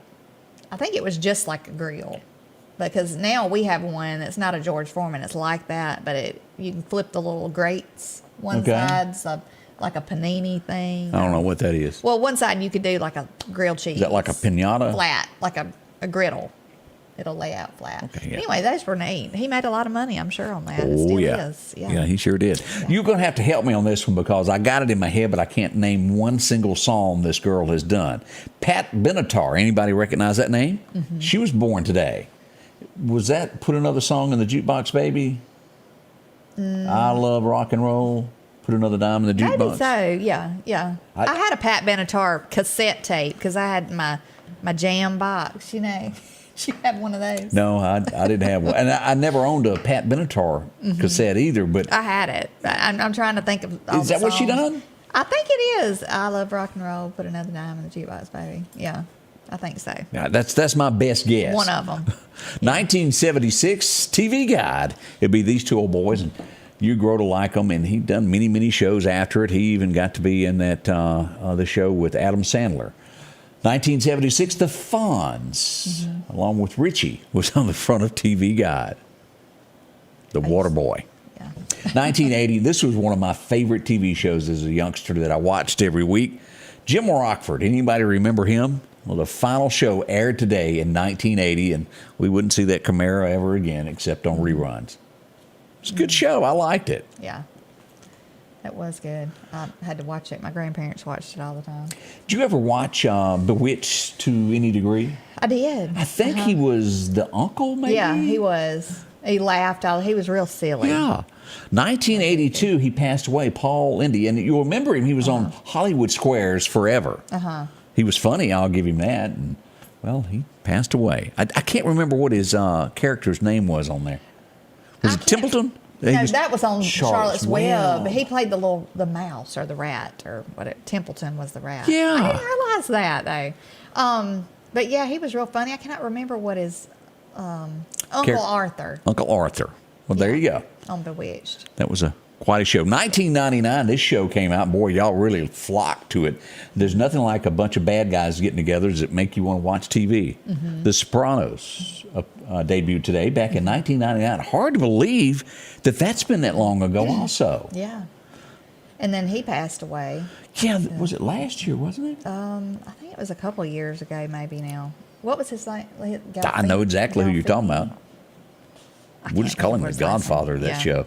Speaker 3: think it was just like a grill, because now we have one that's not a George Foreman. It's like that, but you can flip the little grates. One side's like a panini thing.
Speaker 2: I don't know what that is.
Speaker 3: Well, one side you could do like a grilled cheese.
Speaker 2: Is that like a pinata?
Speaker 3: Flat, like a griddle. It'll lay out flat.
Speaker 2: Okay, yeah.
Speaker 3: Anyway, those were neat. He made a lot of money, I'm sure, on that.
Speaker 2: Oh,
Speaker 3: it still
Speaker 2: yeah.
Speaker 3: is.
Speaker 2: Yeah, he sure did. Yeah. You're going to have to help me on this one because I got it in my head, but I can't name one single song this girl has done. Pat Benatar. Anybody recognize that name? Mm-hmm. She was born today. Was that Put Another Song in the Jukebox, Baby? I Love Rock and Roll. Put Another Dime in the Jukebox.
Speaker 3: Maybe so, yeah. I had a Pat Benatar cassette tape because I had my jam box, She had one of those.
Speaker 2: No, I didn't have one. And I never owned a Pat Benatar cassette either. But
Speaker 3: I had it. I'm trying to think of all
Speaker 2: Is that
Speaker 3: the
Speaker 2: what she
Speaker 3: songs.
Speaker 2: done?
Speaker 3: I think it is. I Love Rock and Roll. Put Another Dime in the Jukebox, Baby. Yeah, I think so.
Speaker 2: Yeah, that's my best guess.
Speaker 3: One of them.
Speaker 2: 1976 TV Guide. It'd be these two old boys, and you grow to like them. And he'd done many, many shows after it. He even got to be in that the show with Adam Sandler. 1976, the Fonz, along with Richie, was on the front of TV Guide. The Water Boy.
Speaker 3: Yeah.
Speaker 2: 1980, this was one of my favorite TV shows as a youngster that I watched every week. Jim Rockford. Anybody remember him? Well, the final show aired today in 1980, and we wouldn't see that Camaro ever again except on reruns. It's a good show. I liked it.
Speaker 3: Yeah. It was good. I had to watch it. My grandparents watched it all the time.
Speaker 2: Did you ever watch Bewitched to any degree?
Speaker 3: I did.
Speaker 2: I think he was the uncle, maybe?
Speaker 3: Yeah, he was. He laughed. He was real silly.
Speaker 2: Yeah. 1982, he passed away, Paul Indy. And you'll remember him. He was on Hollywood Squares forever. He was funny. I'll give him that. And, well, he passed away. I can't remember what his character's name was on there. Was it Templeton?
Speaker 3: No, that was on Charlotte's Web. He played the mouse or the rat or whatever. Templeton was the rat.
Speaker 2: Yeah.
Speaker 3: I didn't realize that, though. But, yeah, he was real funny. I cannot remember what his Uncle Arthur.
Speaker 2: Uncle Arthur. Well, there you go.
Speaker 3: On Bewitched.
Speaker 2: That was quite a show. 1999, this show came out. Boy, y'all really flocked to it. There's nothing like a bunch of bad guys getting together that make you want to watch TV. The Sopranos debuted today back in 1999. Hard to believe that's been that long ago also.
Speaker 3: Yeah. And then he passed away.
Speaker 2: Yeah, was it last year, wasn't it?
Speaker 3: I think it was a couple of years ago maybe now. What was his name?
Speaker 2: I know exactly who you're talking about. We'll just call him the Godfather of that show.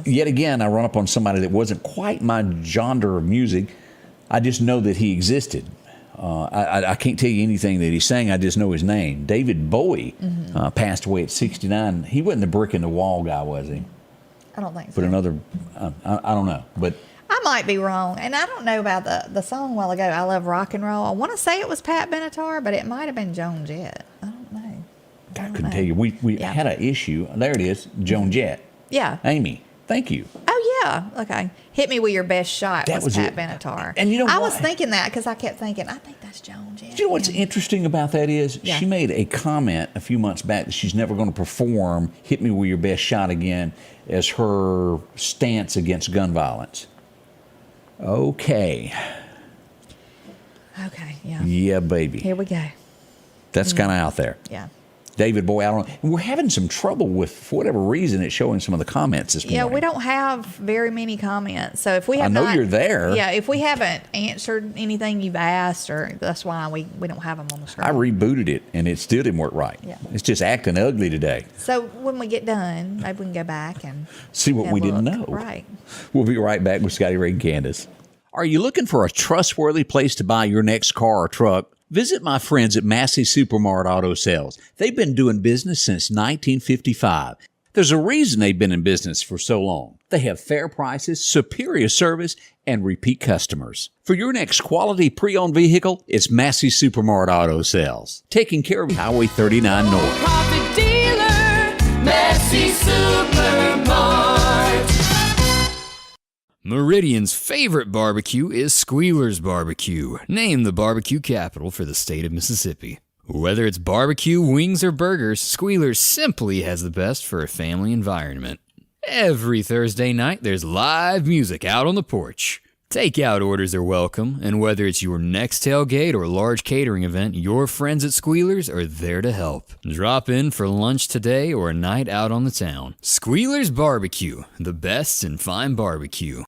Speaker 2: Yet again, I run up on somebody that wasn't quite my genre of music. I just know that he existed. I can't tell you anything that he sang. I just know his name. David Bowie passed away at 69. He wasn't the brick in the wall guy, was he?
Speaker 3: I don't think so.
Speaker 2: But another, I don't know. But
Speaker 3: I might be wrong, and I don't know about the song a while ago. I love rock and roll. I want to say it was Pat Benatar, but it might have been Joan Jett. I don't know.
Speaker 2: I couldn't tell you. We had an issue. There it is, Joan Jett.
Speaker 3: Yeah.
Speaker 2: Amy, thank you.
Speaker 3: Oh yeah. Okay. Hit me with your best shot.
Speaker 2: That was
Speaker 3: Pat
Speaker 2: it.
Speaker 3: Benatar.
Speaker 2: And you know
Speaker 3: I
Speaker 2: why?
Speaker 3: was thinking that because I kept thinking, I think that's Joan Jett.
Speaker 2: Do you know what's interesting about that is
Speaker 3: Yeah.
Speaker 2: she made a comment a few months back that she's never going to perform "Hit Me with Your Best Shot" again as her stance against gun violence. Okay.
Speaker 3: Okay. Yeah.
Speaker 2: Yeah, baby.
Speaker 3: Here we go.
Speaker 2: That's kind of out there.
Speaker 3: Yeah.
Speaker 2: David Bowie, I don't know. And we're having some trouble with, for whatever reason, it's showing some of the comments this morning.
Speaker 3: Yeah, we don't have very many comments. So if we have
Speaker 2: I know you're there.
Speaker 3: Yeah, if we haven't answered anything you've asked, or that's why we don't have them on the screen.
Speaker 2: I rebooted it, and it still didn't work right.
Speaker 3: Yeah.
Speaker 2: It's just acting ugly today.
Speaker 3: So when we get done, maybe we can go back and
Speaker 2: See what
Speaker 3: and
Speaker 2: we didn't know.
Speaker 3: look. Right.
Speaker 2: We'll be right back with Scotty Ray and Cadndace. Are you looking for a trustworthy place to buy your next car or truck? Visit my friends at Massey Supermart Auto Sales. They've been doing business since 1955. There's a reason they've been in business for so long. They have fair prices, superior service, and repeat customers. For your next quality pre-owned vehicle, it's Massey Supermart Auto Sales, taking care of Highway 39 North.
Speaker 7: Profit dealer, Massey Supermart.
Speaker 1: Meridian's favorite barbecue is Squealer's Barbecue, named the barbecue capital for the state of Mississippi. Whether it's barbecue, wings, or burgers, Squealer's simply has the best for a family environment. Every Thursday night, there's live music out on the porch. Takeout orders are welcome, and whether it's your next tailgate or large catering event, your friends at Squealer's are there to help. Drop in for lunch today or a night out on the town. Squealer's Barbecue, the best in fine barbecue.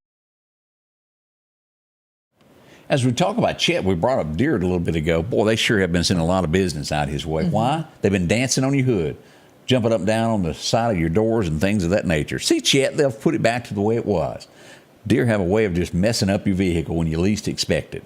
Speaker 2: As we talk about Chet, we brought up Deer a little bit ago. Boy, they sure have been sending a lot of business out his way. Why? They've been dancing on your hood, jumping up and down on the side of your doors and things of that nature. See, Chet, they'll put it back to the way it was. Deer have a way of just messing up your vehicle when you least expect it.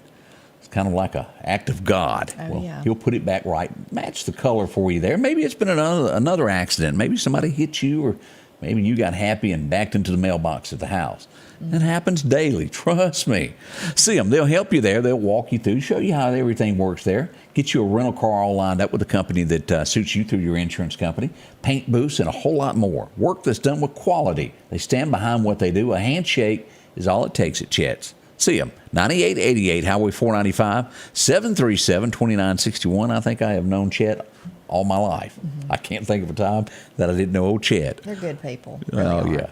Speaker 2: It's kind of like an act of God.
Speaker 3: Oh, yeah.
Speaker 2: He'll put it back right, match the color for you there. Maybe it's been another accident. Maybe somebody hit you, or maybe you got happy and backed into the mailbox at the house. That happens daily. Trust me. See them. They'll help you there. They'll walk you through, show you how everything works there, get you a rental car all lined up with a company that suits you through your insurance company, paint booths, and a whole lot more. Work that's done with quality. They stand behind what they do. A handshake is all it takes at Chet's. See them. 9888 Highway 495, 737-2961. I think I have known Chet all my life. I can't think of a time that I didn't know old Chet.
Speaker 3: They're good people. Really
Speaker 2: Oh,
Speaker 3: are.
Speaker 2: yeah.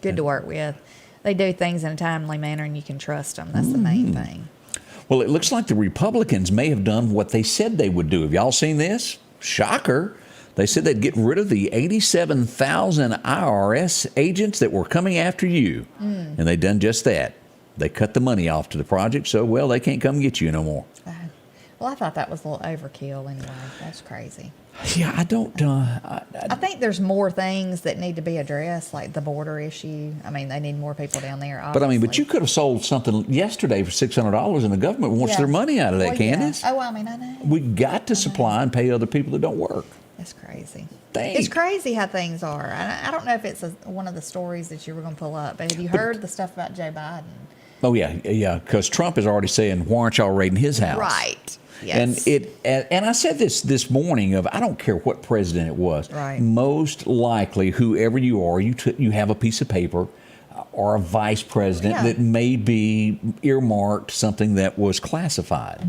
Speaker 3: Good to work with. They do things in a timely manner, and you can trust them. That's the main thing.
Speaker 2: Well, it looks like the Republicans may have done what they said they would do. Have y'all seen this? Shocker. They said they'd get rid of the 87,000 IRS agents that were coming after you. And they done just that. They cut the money off to the project, so, well, they can't come get you no more.
Speaker 3: Well, I thought that was a little overkill anyway. That's crazy.
Speaker 2: Yeah, I don't...
Speaker 3: I think there's more things that need to be addressed, like the border issue. I mean, they need more people down there,
Speaker 2: but, I mean,
Speaker 3: obviously.
Speaker 2: you could have sold something yesterday for $600, and the government wants
Speaker 3: Yeah.
Speaker 2: their money out of that,
Speaker 3: Well, yeah.
Speaker 2: Candace.
Speaker 3: Oh, I mean, I know.
Speaker 2: We got to supply and pay other people that don't work.
Speaker 3: That's crazy.
Speaker 2: Think.
Speaker 3: It's crazy how things are. I don't know if it's one of the stories that you were going to pull up, but have you heard the stuff about Joe Biden?
Speaker 2: Oh, yeah, because Trump is already saying, why aren't y'all raiding his house?
Speaker 3: Right. Yes.
Speaker 2: And I said this morning of, I don't care what president it was.
Speaker 3: Right.
Speaker 2: Most likely, whoever you are, you have a piece of paper or a vice president
Speaker 3: Yeah.
Speaker 2: that may be earmarked something that was classified.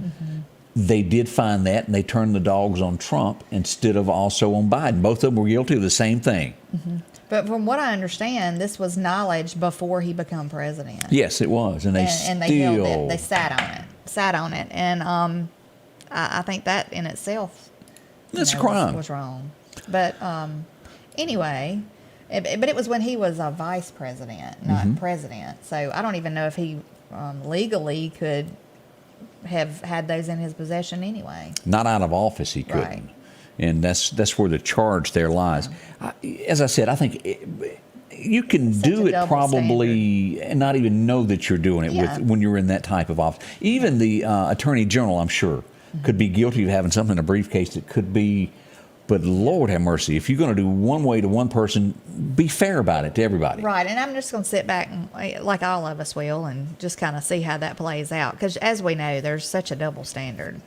Speaker 2: They did find that, and they turned the dogs on Trump instead of also on Biden. Both of them were guilty of the same thing.
Speaker 3: But from what I understand, this was knowledge before he became president.
Speaker 2: Yes, it was, and they
Speaker 3: and
Speaker 2: still.
Speaker 3: they held it. They sat on it, and I think that in itself,
Speaker 2: That's a crime.
Speaker 3: was wrong. But anyway, but it was when he was a vice president, not president. So I don't even know if he legally could have had those in his possession anyway.
Speaker 2: Not out of office, he couldn't.
Speaker 3: Right.
Speaker 2: And that's where the charge there lies. As I said, I think you can
Speaker 3: Such
Speaker 2: do
Speaker 3: a
Speaker 2: it
Speaker 3: double
Speaker 2: probably and not even know that you're doing it
Speaker 3: Yeah.
Speaker 2: with when you're in that type of office. Even the attorney general, I'm sure, could be guilty of having something in a briefcase that could be. But Lord have mercy, if you're going to do one way to one person, be fair about it to everybody.
Speaker 3: Right, and I'm just going to sit back, and, like all of us will, and just kind of see how that plays out. Because as we know, there's such a double standard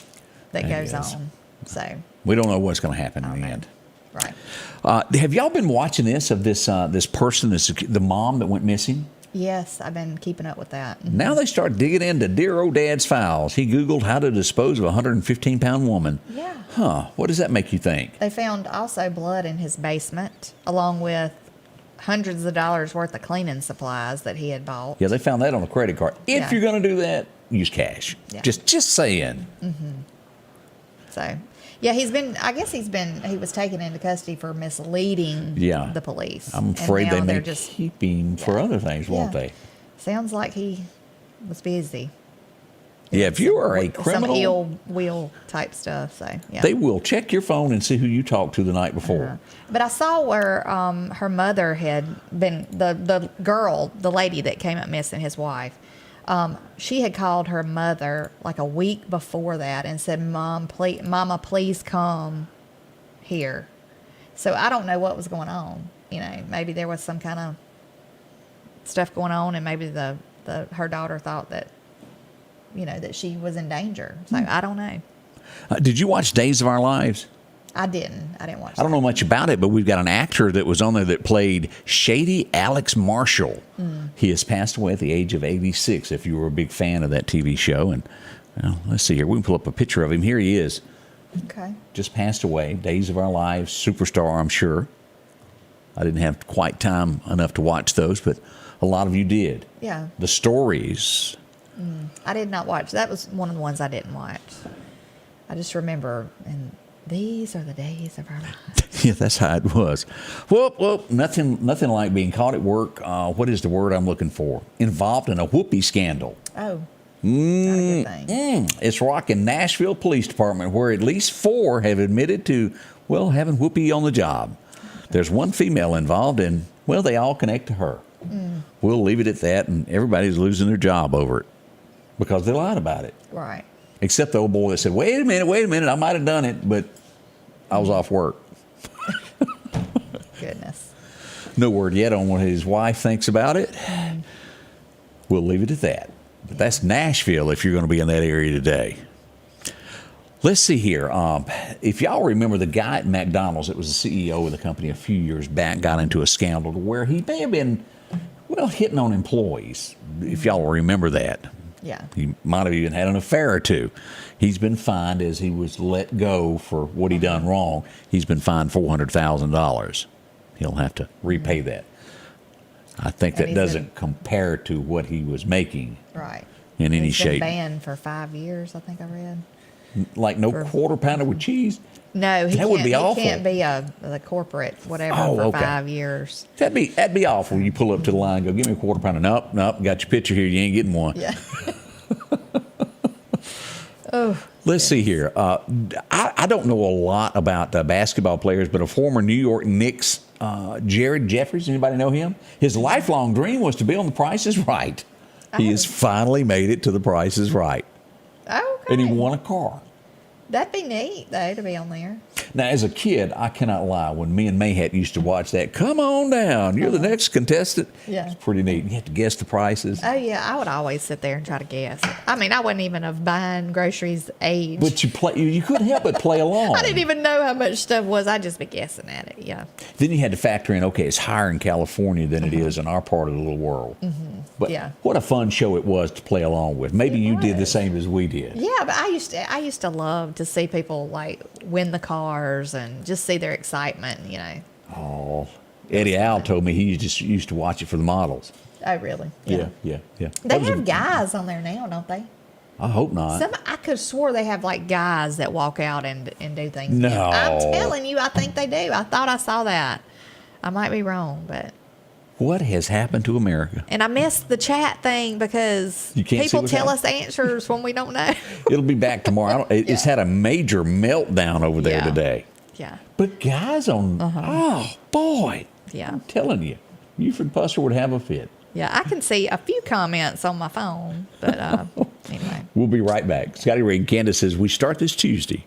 Speaker 3: that goes
Speaker 2: Yes.
Speaker 3: on. So,
Speaker 2: We don't know what's going to happen in the end.
Speaker 3: right.
Speaker 2: Have y'all been watching this this person, the mom that went missing?
Speaker 3: Yes, I've been keeping up with that.
Speaker 2: Now they start digging into dear old dad's files. He Googled how to dispose of a 115-pound woman.
Speaker 3: Yeah.
Speaker 2: Huh. What does that make you think?
Speaker 3: They found also blood in his basement, along with hundreds of dollars worth of cleaning supplies that he had bought.
Speaker 2: Yeah, they found that on a credit card. If
Speaker 3: Yeah.
Speaker 2: you're going to do that, use cash.
Speaker 3: Yeah.
Speaker 2: Just saying.
Speaker 3: So, yeah, he was taken into custody for misleading
Speaker 2: Yeah.
Speaker 3: the police.
Speaker 2: I'm
Speaker 3: And
Speaker 2: afraid they
Speaker 3: now
Speaker 2: may
Speaker 3: they're just
Speaker 2: keep him for other things, won't
Speaker 3: Yeah.
Speaker 2: they?
Speaker 3: Sounds like he was busy.
Speaker 2: Yeah, if you are a
Speaker 3: Some
Speaker 2: criminal,
Speaker 3: ill will type stuff. So yeah.
Speaker 2: they will check your phone and see who you talked to the night before.
Speaker 3: But I saw where her mother had been the girl, the lady that came up missing, his wife. She had called her mother like a week before that and said, "Mama, please come here." So I don't know what was going on. You know, maybe there was some kind of stuff going on, and maybe her daughter thought that, you know, that she was in danger. So I don't know.
Speaker 2: Did you watch Days of Our Lives?
Speaker 3: I didn't watch.
Speaker 2: I don't know much about it, but we've got an actor that was on there that played Shady Alex Marshall. He has passed away at the age of 86, if you were a big fan of that TV show. And well, let's see here. We can pull up a picture of him. Here he is.
Speaker 3: Okay.
Speaker 2: Just passed away. Days of Our Lives, superstar, I'm sure. I didn't have quite time enough to watch those, but a lot of you did.
Speaker 3: Yeah.
Speaker 2: The stories.
Speaker 3: I did not watch. That was one of the ones I didn't watch. I just remember, and these are the days of our lives.
Speaker 2: Yeah, that's how it was. Well, nothing like being caught at work. What is the word I'm looking for? Involved in a whoopee scandal.
Speaker 3: Oh, not a good thing.
Speaker 2: It's rocking Nashville Police Department, where at least 4 have admitted to, well, having whoopee on the job. There's one female involved, and, well, they all connect to her. We'll leave it at that, and everybody's losing their job over it because they lied about it.
Speaker 3: Right.
Speaker 2: Except the old boy that said, wait a minute, I might have done it, but I was off work.
Speaker 3: Goodness.
Speaker 2: No word yet on what his wife thinks about it. We'll leave it at that. But that's Nashville if you're going to be in that area today. Let's see here. If y'all remember the guy at McDonald's that was the CEO of the company a few years back got into a scandal to where he may have been, well, hitting on employees, if y'all remember that.
Speaker 3: Yeah.
Speaker 2: He might have even had an affair or two. He's been fined as he was let go for what he done wrong. He's been fined $400,000. He'll have to repay that. I think
Speaker 3: And
Speaker 2: that
Speaker 3: he's
Speaker 2: doesn't compare to what he was making
Speaker 3: Right.
Speaker 2: in any
Speaker 3: He's
Speaker 2: shape.
Speaker 3: been banned for 5 years, I think I read.
Speaker 2: Like no quarter pounder with cheese.
Speaker 3: No,
Speaker 2: That would be awful.
Speaker 3: He can't be the corporate whatever
Speaker 2: Oh,
Speaker 3: for
Speaker 2: okay.
Speaker 3: 5 years.
Speaker 2: That'd be awful. You pull up to the line and go, give me a quarter pounder. Nope, got your picture here. You ain't getting one.
Speaker 3: Yeah. Oh.
Speaker 2: Let's see here. I don't know a lot about basketball players, but a former New York Knicks, Jared Jeffries, anybody know him? His lifelong dream was to be on The Price is Right. He has finally made it to The Price is Right.
Speaker 3: Okay.
Speaker 2: And he won a car.
Speaker 3: That'd be neat, though, to be on there.
Speaker 2: Now, as a kid, I cannot lie. When me and Mayhat used to watch that, come on down, you're the next contestant.
Speaker 3: Yeah.
Speaker 2: It's pretty neat. You have to guess the prices.
Speaker 3: Oh, yeah. I would always sit there and try to guess. I mean, I wasn't even of buying groceries age.
Speaker 2: But you couldn't help but play along.
Speaker 3: I didn't even know how much stuff was. I'd just be guessing at it, yeah.
Speaker 2: Then you had to factor in, okay, it's higher in California than it is in our part of the little world. But
Speaker 3: Yeah.
Speaker 2: what a fun show it was to play along with. Maybe
Speaker 3: It
Speaker 2: you did the
Speaker 3: was.
Speaker 2: same as we did.
Speaker 3: Yeah, but I used to love to see people like win the cars and just see their excitement, you know.
Speaker 2: Oh, Eddie Al told me he just used to watch it for the models.
Speaker 3: Oh, really?
Speaker 2: Yeah.
Speaker 3: They
Speaker 2: That was
Speaker 3: have guys on there now, don't they?
Speaker 2: I hope not.
Speaker 3: I could have swore they have like guys that walk out and do things.
Speaker 2: No.
Speaker 3: I'm telling you, I think they do. I thought I saw that. I might be wrong, but.
Speaker 2: What has happened to America?
Speaker 3: And I missed the chat thing because
Speaker 2: You can't see
Speaker 3: people
Speaker 2: what's
Speaker 3: tell
Speaker 2: happening?
Speaker 3: us answers when we don't know.
Speaker 2: It'll be back tomorrow. It's had a major meltdown over there
Speaker 3: Yeah.
Speaker 2: today.
Speaker 3: Yeah.
Speaker 2: But guys on, oh boy,
Speaker 3: Yeah.
Speaker 2: I'm telling you. Buford Pusser would have a fit.
Speaker 3: Yeah, I can see a few comments on my phone, but anyway.
Speaker 2: We'll be right back. Scotty Ray and Cadndace says we start this Tuesday.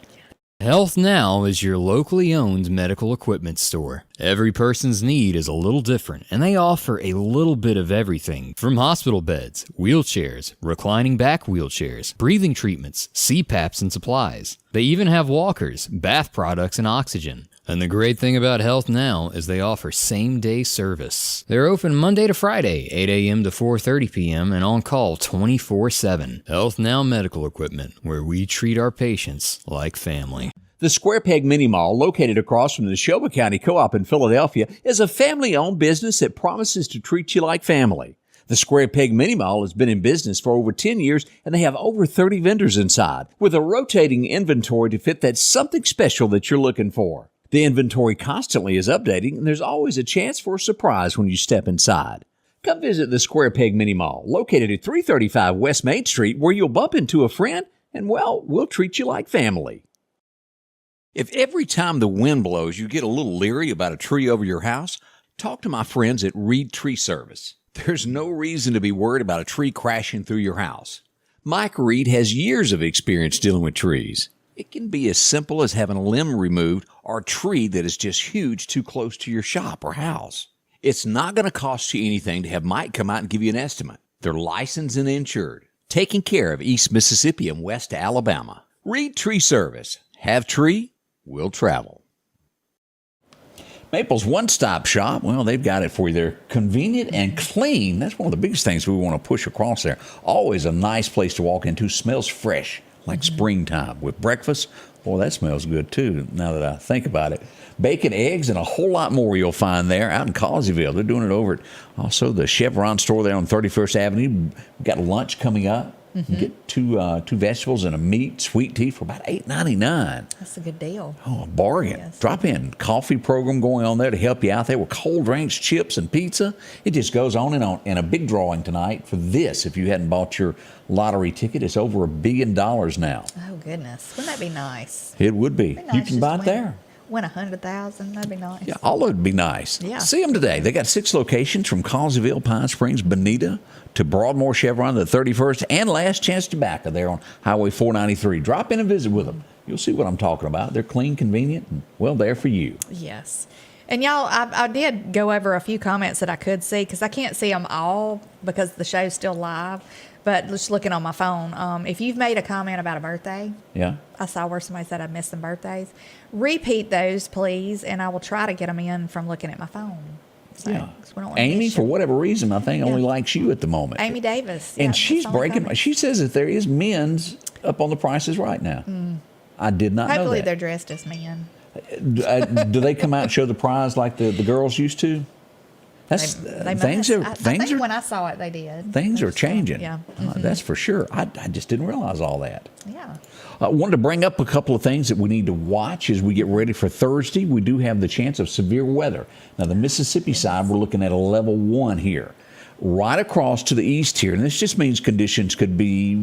Speaker 1: Health Now is your locally owned medical equipment store. Every person's need is a little different, and they offer a little bit of everything from hospital beds, wheelchairs, reclining back wheelchairs, breathing treatments, CPAPs and supplies. They even have walkers, bath products, and oxygen. And the great thing about Health Now is they offer same-day service. They're open Monday to Friday, 8 a.m. to 4:30 p.m. and on call 24/7. Health Now Medical Equipment, where we treat our patients like family.
Speaker 2: The Square Peg Mini Mall, located across from the Neshoba County Co-op in Philadelphia, is a family-owned business that promises to treat you like family. The Square Peg Mini Mall has been in business for over 10 years, and they have over 30 vendors inside, with a rotating inventory to fit that something special that you're looking for. The inventory constantly is updating, and there's always a chance for a surprise when you step inside. Come visit the Square Peg Mini Mall, located at 335 West Main Street, where you'll bump into a friend, and, well, we'll treat you like family. If every time the wind blows you get a little leery about a tree over your house, talk to my friends at Reed Tree Service. There's no reason to be worried about a tree crashing through your house. Mike Reed has years of experience dealing with trees. It can be as simple as having a limb removed or a tree that is just huge too close to your shop or house. It's not going to cost you anything to have Mike come out and give you an estimate. They're licensed and insured, taking care of East Mississippi and West Alabama. Reed Tree Service. Have tree, we'll travel. Maple's one-stop shop, well, they've got it for you. They're convenient and clean. That's one of the biggest things we want to push across there. Always a nice place to walk into. Smells fresh, like springtime. With breakfast, boy, that smells good too, now that I think about it. Bacon, eggs, and a whole lot more you'll find there out in Causeyville. They're doing it over at also the Chevron store there on 31st Avenue. We've got lunch coming up. You can get two vegetables and a meat, sweet tea for about $8.99.
Speaker 3: That's a good deal.
Speaker 2: Oh, a bargain.
Speaker 3: Yes.
Speaker 2: Drop in. Coffee program going on there to help you out there with cold drinks, chips, and pizza. It just goes on and on. And a big drawing tonight for this. If you hadn't bought your lottery ticket, it's over $1 billion now.
Speaker 3: Oh, goodness. Wouldn't that be nice?
Speaker 2: It would be.
Speaker 3: Nice
Speaker 2: You can buy it
Speaker 3: just
Speaker 2: there.
Speaker 3: Win 100,000. That'd be nice.
Speaker 2: Yeah, all of it would be nice.
Speaker 3: Yeah.
Speaker 2: See them today. They got 6 locations from Causeyville, Pine Springs, Bonita, to Broadmoor, Chevron, the 31st, and Last Chance Tobacco there on Highway 493. Drop in and visit with them. You'll see what I'm talking about. They're clean, convenient, and, well, there for you.
Speaker 3: Yes. And y'all, I did go over a few comments that I could see because I can't see them all because the show's still live. But just looking on my phone, if you've made a comment about a birthday,
Speaker 2: Yeah.
Speaker 3: I saw where somebody said I missed some birthdays. Repeat those, please, and I will try to get them in from looking at my phone. So,
Speaker 2: Yeah.
Speaker 3: 'cause we don't wanna
Speaker 2: Amy,
Speaker 3: miss
Speaker 2: for
Speaker 3: you.
Speaker 2: whatever reason, I think only
Speaker 3: Yeah.
Speaker 2: likes you at the moment.
Speaker 3: Amy Davis. Yeah,
Speaker 2: And
Speaker 3: that's
Speaker 2: she's
Speaker 3: the only
Speaker 2: breaking.
Speaker 3: comment.
Speaker 2: She says that there is men's up on the prices right now. I did not know
Speaker 3: Hopefully
Speaker 2: that.
Speaker 3: they're dressed as men.
Speaker 2: Do they come out and show the prize like the girls used to? That's
Speaker 3: They
Speaker 2: things
Speaker 3: must.
Speaker 2: are
Speaker 3: I
Speaker 2: things
Speaker 3: think
Speaker 2: are
Speaker 3: when I saw it, they did.
Speaker 2: things are
Speaker 3: There's,
Speaker 2: changing.
Speaker 3: Yeah.
Speaker 2: That's for sure. I just didn't realize all that.
Speaker 3: Yeah.
Speaker 2: I wanted to bring up a couple of things that we need to watch as we get ready for Thursday. We do have the chance of severe weather. Now, the Mississippi side, we're looking at a level 1 here. Right across to the east here, and this just means conditions could be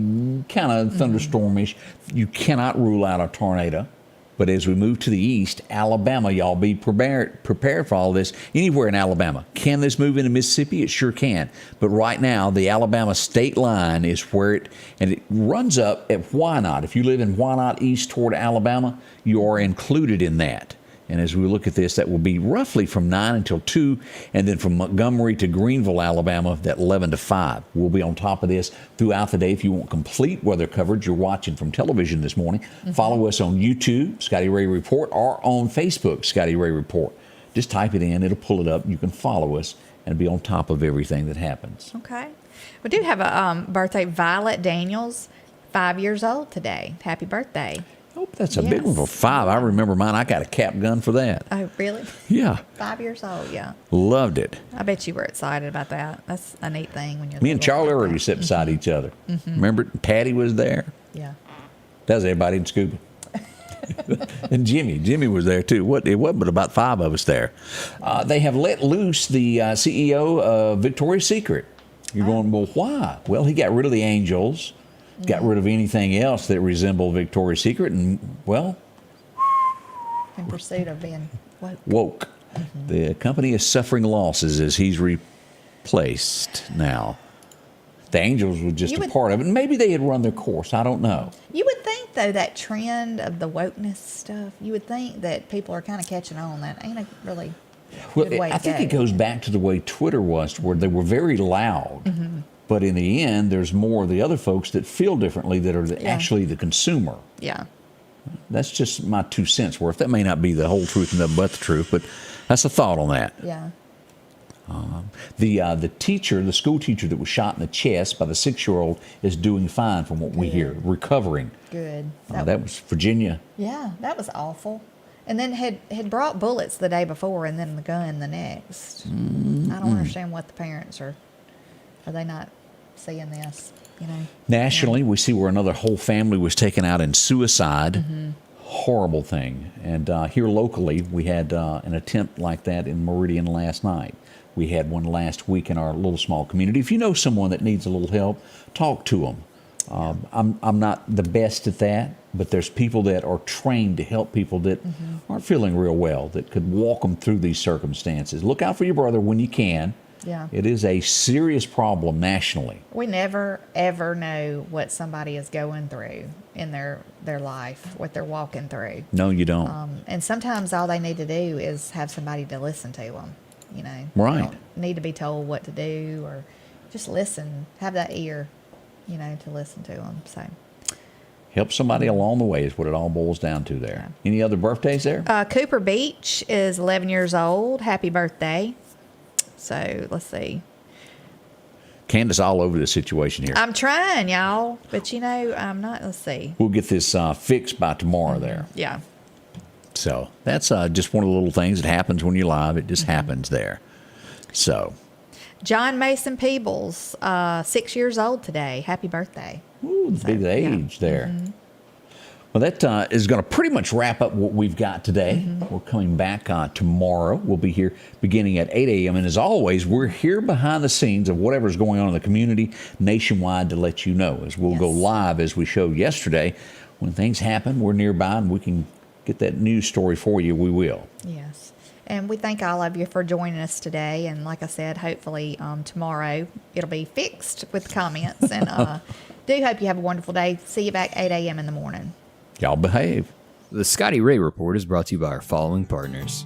Speaker 2: kind of thunderstormish. You cannot rule out a tornado. But as we move to the east, Alabama, y'all be prepared for all this. Anywhere in Alabama. Can this move into Mississippi? It sure can. But right now, the Alabama state line is where it runs up at Wynot. If you live in Wynot east toward Alabama, you are included in that. And as we look at this, that will be roughly from 9 until 2, and then from Montgomery to Greenville, Alabama, that 11 to 5. We'll be on top of this throughout the day. If you want complete weather coverage, you're watching from television this morning. Follow us on YouTube, Scotty Ray Report, or on Facebook, Scotty Ray Report. Just type it in. It'll pull it up. You can follow us and be on top of everything that happens.
Speaker 3: Okay. We do have a birthday. Violet Daniels, 5 years old today. Happy birthday.
Speaker 2: Oh, that's a big one for
Speaker 3: Yes.
Speaker 2: 5. I remember mine. I got a cap gun for that.
Speaker 3: Oh, really?
Speaker 2: Yeah.
Speaker 3: 5 years old, yeah.
Speaker 2: Loved it.
Speaker 3: I bet you were excited about that. That's a neat thing when you're
Speaker 2: Me and
Speaker 3: little
Speaker 2: Charlie
Speaker 3: like
Speaker 2: already
Speaker 3: that.
Speaker 2: sat beside each other. Remember, Patty was there.
Speaker 3: Yeah.
Speaker 2: That was everybody in Scuba. And Jimmy was there too. It wasn't but about 5 of us there. They have let loose the CEO of Victoria's Secret. You're going, well, why? Well, he got rid of the angels, got rid of anything else that resembled Victoria's Secret, and, well,
Speaker 3: In pursuit of being woke.
Speaker 2: woke. The company is suffering losses as he's replaced now. The Angels were just a part of it. Maybe they had run their course. I don't know.
Speaker 3: You would think, though, that trend of the wokeness stuff, you would think that people are kind of catching on. That ain't a really
Speaker 2: Well,
Speaker 3: good way
Speaker 2: I
Speaker 3: to
Speaker 2: think
Speaker 3: go.
Speaker 2: it goes back to the way Twitter was, where they were very loud. But in the end, there's more of the other folks that feel differently that are actually the consumer.
Speaker 3: Yeah.
Speaker 2: That's just my 2 cents worth. That may not be the whole truth and nothing but the truth, but that's a thought on that.
Speaker 3: Yeah.
Speaker 2: The teacher, the school teacher that was shot in the chest by the 6-year-old is doing fine from what we hear, recovering.
Speaker 3: Good.
Speaker 2: That was Virginia.
Speaker 3: Yeah, that was awful. And then had brought bullets the day before and then the gun the next. I don't understand what the parents are they not seeing this, you know?
Speaker 2: Nationally, we see where another whole family was taken out in suicide. Horrible thing. And here locally, we had an attempt like that in Meridian last night. We had one last week in our little small community. If you know someone that needs a little help, talk to them. I'm not the best at that, but there's people that are trained to help people that aren't feeling real well, that could walk them through these circumstances. Look out for your brother when you can.
Speaker 3: Yeah.
Speaker 2: It is a serious problem nationally.
Speaker 3: We never, ever know what somebody is going through in their life, what they're walking through.
Speaker 2: No, you don't.
Speaker 3: And sometimes all they need to do is have somebody to listen to them, you know.
Speaker 2: Right.
Speaker 3: They don't need to be told what to do, or just listen, have that ear, you know, to listen to them. So
Speaker 2: Help somebody along the way is what it all boils down to there. Any other birthdays there?
Speaker 3: Cooper Beach is 11 years old. Happy birthday. So let's see.
Speaker 2: Cadndace all over the situation here.
Speaker 3: I'm trying, y'all, but you know, I'm not. Let's see.
Speaker 2: We'll get this fixed by tomorrow there.
Speaker 3: Yeah.
Speaker 2: So that's just one of the little things that happens when you're live. It just happens there. So.
Speaker 3: John Mason Peebles, 6 years old today. Happy birthday.
Speaker 2: Ooh, the big age there. Well, that is going to pretty much wrap up what we've got today. We're coming back tomorrow. We'll be here beginning at 8 a.m. And as always, we're here behind the scenes of whatever's going on in the community nationwide to let you know. As we'll go live, as we showed yesterday, when things happen, we're nearby and we can get that news story for you. We will.
Speaker 3: Yes. And we thank all of you for joining us today. And like I said, hopefully tomorrow it'll be fixed with comments. And do hope you have a wonderful day. See you back 8 a.m. in the morning.
Speaker 2: Y'all behave.
Speaker 1: The Scotty Ray Report is brought to you by our following partners: